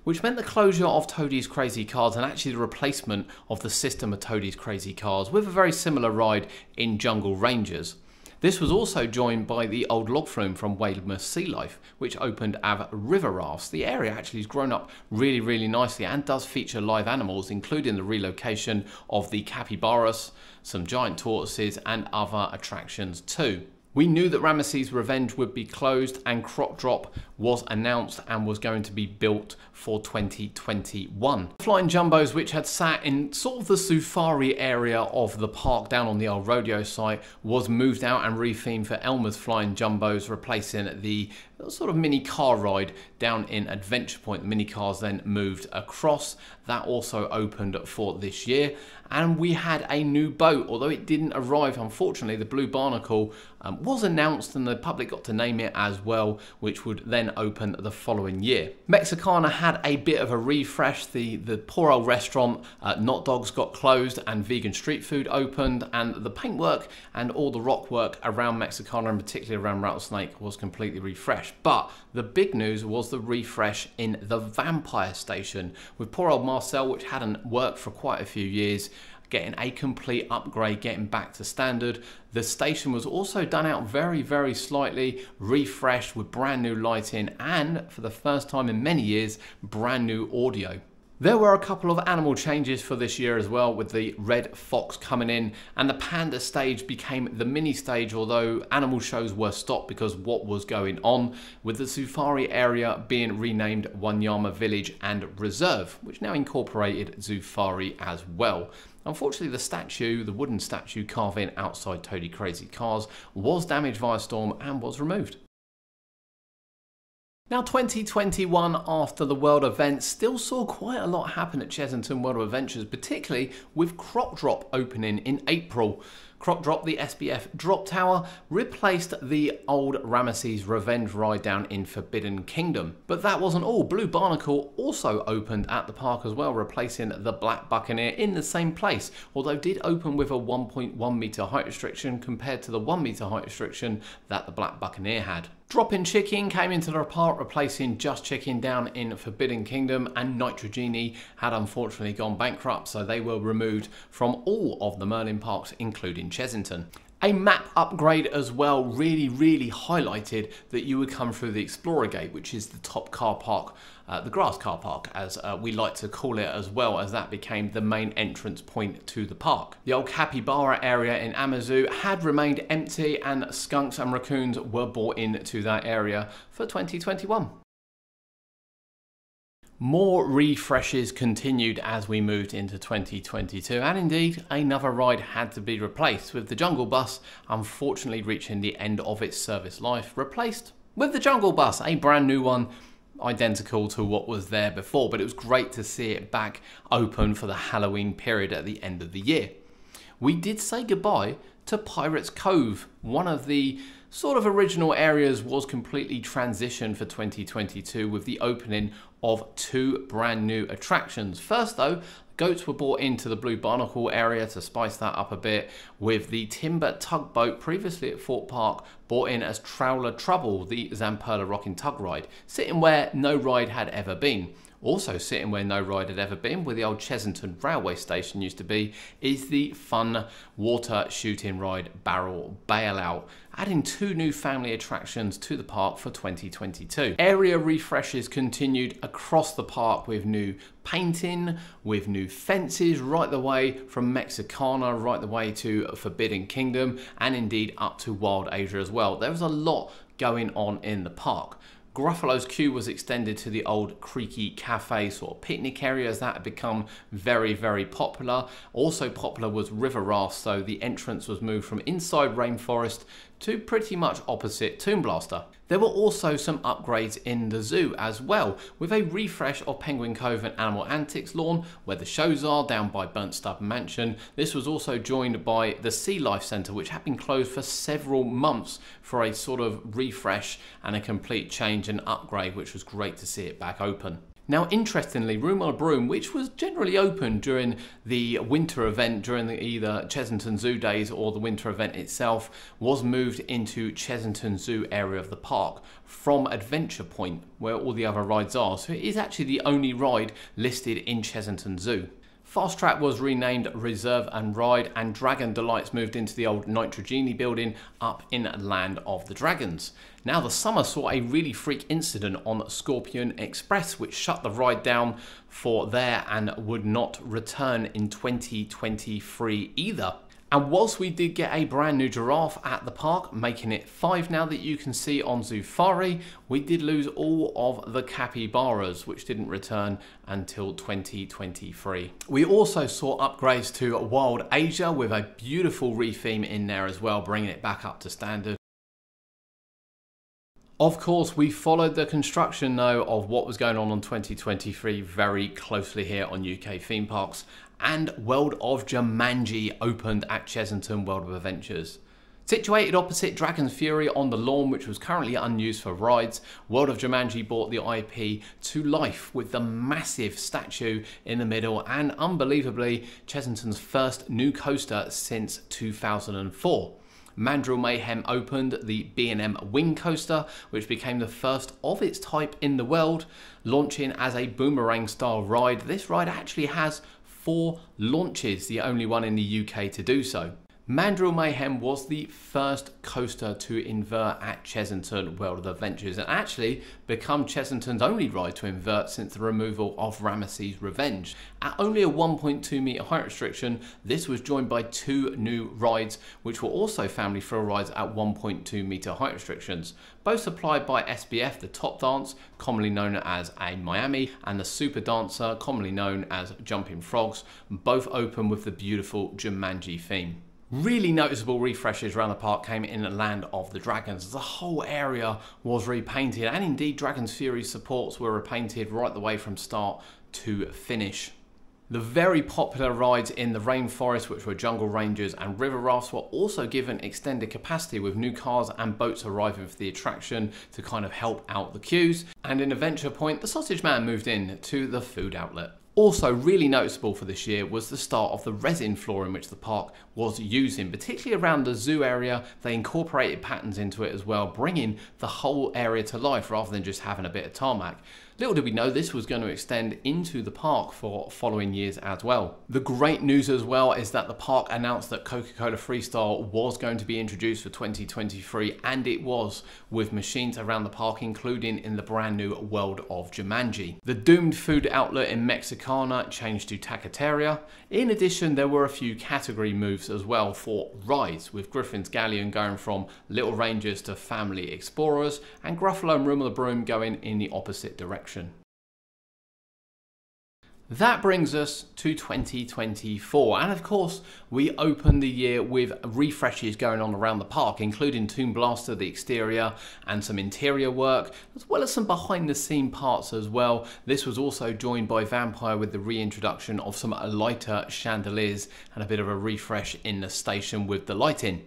B: which meant the closure of Toadie's Crazy Cars and actually the replacement of the system of Toadie's Crazy Cars with a very similar ride in Jungle Rangers. This was also joined by the old log flume from Rameses Sealife, which opened as river rafts. The area actually has grown up really, really nicely and does feature live animals, including the relocation of the capybaras, some giant tortoises and other attractions too. We knew that Rameses Revenge would be closed, and Crop Drop was announced and was going to be built for 2021. Flying Jumbos, which had sat in sort of the safari area of the park down on the old rodeo site, was moved out and rethemed for Elmer's Flying Jumbos, replacing the sort of mini car ride down in Adventure Point. The mini cars then moved across. That also opened for this year. And we had a new boat, although it didn't arrive, unfortunately. The Blue Barnacle was announced and the public got to name it as well, which would then open the following year. Mexicana had a bit of a refresh. The poor old restaurant, Not Dogs, got closed and vegan street food opened, and the paintwork and all the rock work around Mexicana, and particularly around Rattlesnake, was completely refreshed. But the big news was the refresh in the Vampire Station, with poor old Marcel, which hadn't worked for quite a few years, getting a complete upgrade, getting back to standard. The station was also done out very, very slightly, refreshed with brand new lighting and, for the first time in many years, brand new audio. There were a couple of animal changes for this year as well, with the Red Fox coming in, and the Panda stage became the mini stage, although animal shows were stopped because what was going on, with the Safari area being renamed Wanyama Village and Reserve, which now incorporated Safari as well. Unfortunately, the statue, the wooden statue carving outside Toadie Crazy Cars, was damaged via storm and was removed. Now, 2021, after the world events, still saw quite a lot happen at Chessington World of Adventures, particularly with Crop Drop opening in April. Crop Drop, the SBF drop tower, replaced the old Rameses Revenge ride down in Forbidden Kingdom. But that wasn't all. Blue Barnacle also opened at the park as well, replacing the Black Buccaneer in the same place, although did open with a 1.1 metre height restriction compared to the 1 metre height restriction that the Black Buccaneer had. Drop-in Chicken came into the park, replacing Just Chicken down in Forbidden Kingdom, and Nitrogenie had unfortunately gone bankrupt, so they were removed from all of the Merlin parks, including Chessington. A map upgrade as well really highlighted that you would come through the Explorer Gate, which is the top car park, the grass car park, as we like to call it, as well, as that became the main entrance point to the park. The old capybara area in Amazoo had remained empty, and skunks and raccoons were brought into that area for 2021. More refreshes continued as we moved into 2022, and indeed another ride had to be replaced, with the Jungle Bus unfortunately reaching the end of its service life, replaced with the Jungle Bus, a brand new one identical to what was there before, but it was great to see it back open for the Halloween period at the end of the year. We did say goodbye to Pirates Cove. One of the sort of original areas was completely transitioned for 2022 with the opening of 2 brand new attractions. First though, goats were brought into the Blue Barnacle area to spice that up a bit, with the Timber Tugboat previously at Fort Park brought in as Trawler Trouble, the Zamperla Rocking Tug ride, sitting where no ride had ever been. Also sitting where no ride had ever been, where the old Chessington railway station used to be, is the fun water shooting ride Barrel Bailout, adding 2 new family attractions to the park for 2022. Area refreshes continued across the park with new painting, with new fences right the way from Mexicana right the way to Forbidden Kingdom, and indeed up to Wild Asia as well. There was a lot going on in the park. Gruffalo's queue was extended to the old creaky cafe sort of picnic areas that had become very, very popular. Also popular was river rafts, so the entrance was moved from inside Rainforest to pretty much opposite Toon Blaster. There were also some upgrades in the zoo as well, with a refresh of Penguin Cove and Animal Antics lawn, where the shows are down by Burnt Stub Mansion. This was also joined by the Sea Life Centre, which had been closed for several months for a sort of refresh and a complete change and upgrade, which was great to see it back open. Now, interestingly, Room on a Broom, which was generally open during the winter event, during either Chessington Zoo days or the winter event itself, was moved into Chessington Zoo area of the park from Adventure Point, where all the other rides are. So it is actually the only ride listed in Chessington Zoo. Fast Track was renamed Reserve and Ride, and Dragon Delights moved into the old Nitrogeni building up in Land of the Dragons. Now, the summer saw a really freak incident on Scorpion Express, which shut the ride down for there and would not return in 2023 either. And whilst we did get a brand new giraffe at the park, making it 5 now that you can see on Zoofari, we did lose all of the capybaras, which didn't return until 2023. We also saw upgrades to Wild Asia with a beautiful retheme in there as well, bringing it back up to standard. Of course, we followed the construction though of what was going on 2023 very closely here on UK Theme Parks, and World of Jumanji opened at Chessington World of Adventures. Situated opposite Dragon's Fury on the lawn, which was currently unused for rides, World of Jumanji brought the IP to life with the massive statue in the middle and, unbelievably, Chessington's first new coaster since 2004. Mandrill Mayhem opened the B&M Wing Coaster, which became the first of its type in the world, launching as a boomerang style ride. This ride actually has 4 launches, the only one in the UK to do so. Mandrill Mayhem was the first coaster to invert at Chessington World of Adventures, and actually become Chessington's only ride to invert since the removal of Rameses Revenge. At only a 1.2 metre height restriction, this was joined by 2 new rides, which were also family thrill rides at 1.2 metre height restrictions. Both supplied by SBF, the Top Dance, commonly known as a Miami, and the Super Dancer, commonly known as Jumping Frogs, both open with the beautiful Jumanji theme. Really noticeable refreshes around the park came in the Land of the Dragons. The whole area was repainted, and indeed Dragon's Fury supports were repainted right the way from start to finish. The very popular rides in the Rainforest, which were Jungle Rangers and River Rafts, were also given extended capacity, with new cars and boats arriving for the attraction to kind of help out the queues. And in Adventure Point, the Sausage Man moved in to the food outlet. Also really noticeable for this year was the start of the resin flooring which the park was using, particularly around the zoo area. They incorporated patterns into it as well, bringing the whole area to life rather than just having a bit of tarmac. Little did we know this was going to extend into the park for following years as well. The great news as well is that the park announced that Coca-Cola Freestyle was going to be introduced for 2023, and it was, with machines around the park, including in the brand new World of Jumanji. The doomed food outlet in Mexicana changed to Taqueteria. In addition, there were a few category moves as well for rides, with Griffin's Galleon going from Little Rangers to Family Explorers, and Gruffalo and Room on the Broom going in the opposite direction. That brings us to 2024, and of course we opened the year with refreshes going on around the park, including Toon Blaster, the exterior, and some interior work, as well as some behind the scene parts as well. This was also joined by Vampire with the reintroduction of some lighter chandeliers and a bit of a refresh in the station with the lighting.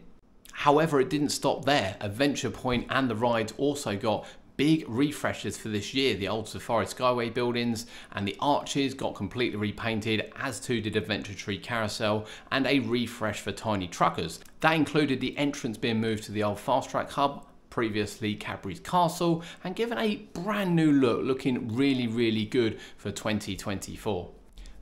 B: However, it didn't stop there. Adventure Point and the rides also got big refreshes for this year. The old Safari Skyway buildings and the arches got completely repainted, as too did Adventure Tree Carousel, and a refresh for Tiny Truckers. That included the entrance being moved to the old Fast Track Hub, previously Cadbury's Castle, and given a brand new look, looking really good for 2024.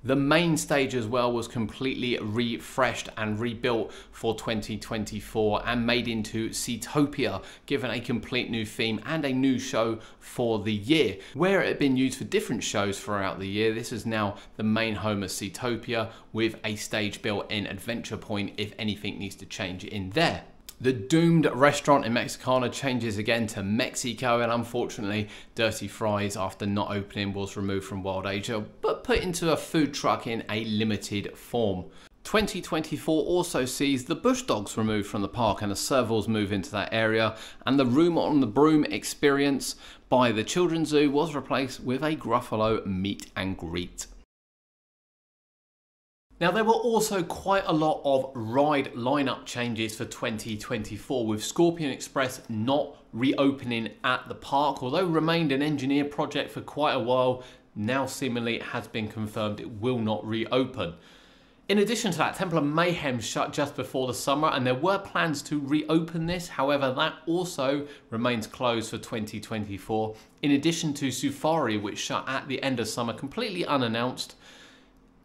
B: The main stage as well was completely refreshed and rebuilt for 2024 and made into Seatopia, given a complete new theme and a new show for the year. Where it had been used for different shows throughout the year, this is now the main home of Seatopia, with a stage built in Adventure Point if anything needs to change in there. The doomed restaurant in Mexicana changes again to Mexico, and unfortunately Dirty Fries, after not opening, was removed from Wild Asia but put into a food truck in a limited form. 2024 also sees the Bush Dogs removed from the park and the Servals move into that area, and the Room on the Broom experience by the Children's Zoo was replaced with a Gruffalo meet and greet. Now, there were also quite a lot of ride lineup changes for 2024, with Scorpion Express not reopening at the park, although remained an engineer project for quite a while. Now seemingly it has been confirmed it will not reopen. In addition to that, Temple of Mayhem shut just before the summer, and there were plans to reopen this. However, that also remains closed for 2024, in addition to Safari, which shut at the end of summer completely unannounced.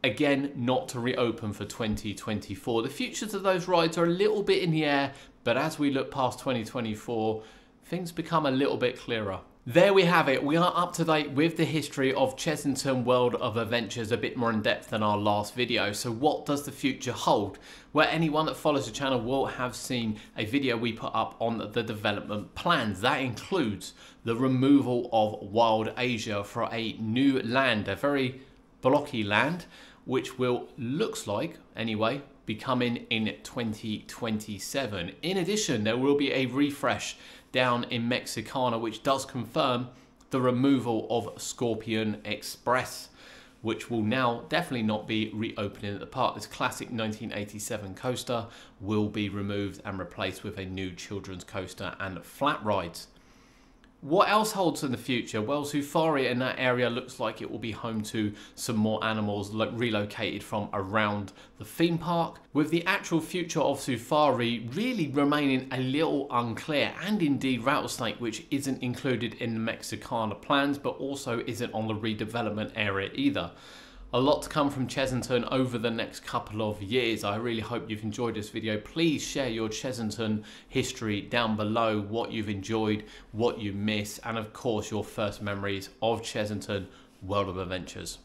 B: Again, not to reopen for 2024. The futures of those rides are a little bit in the air, but as we look past 2024, things become a little bit clearer. There we have it. We are up to date with the history of Chessington World of Adventures, a bit more in depth than our last video. So what does the future hold? Well, anyone that follows the channel will have seen a video we put up on the development plans. That includes the removal of Wild Asia for a new land, a very blocky land, which will, looks like anyway, be coming in 2027. In addition, there will be a refresh down in Mexicana, which does confirm the removal of Scorpion Express, which will now definitely not be reopening at the park. This classic 1987 coaster will be removed and replaced with a new children's coaster and flat rides. What else holds in the future? Well, Safari in that area looks like it will be home to some more animals relocated from around the theme park, with the actual future of Safari really remaining a little unclear, and indeed Rattlesnake, which isn't included in the Mexicana plans but also isn't on the redevelopment area either. A lot to come from Chessington over the next couple of years. I really hope you've enjoyed this video. Please share your Chessington history down below, what you've enjoyed, what you miss, and of course your first memories of Chessington World of Adventures.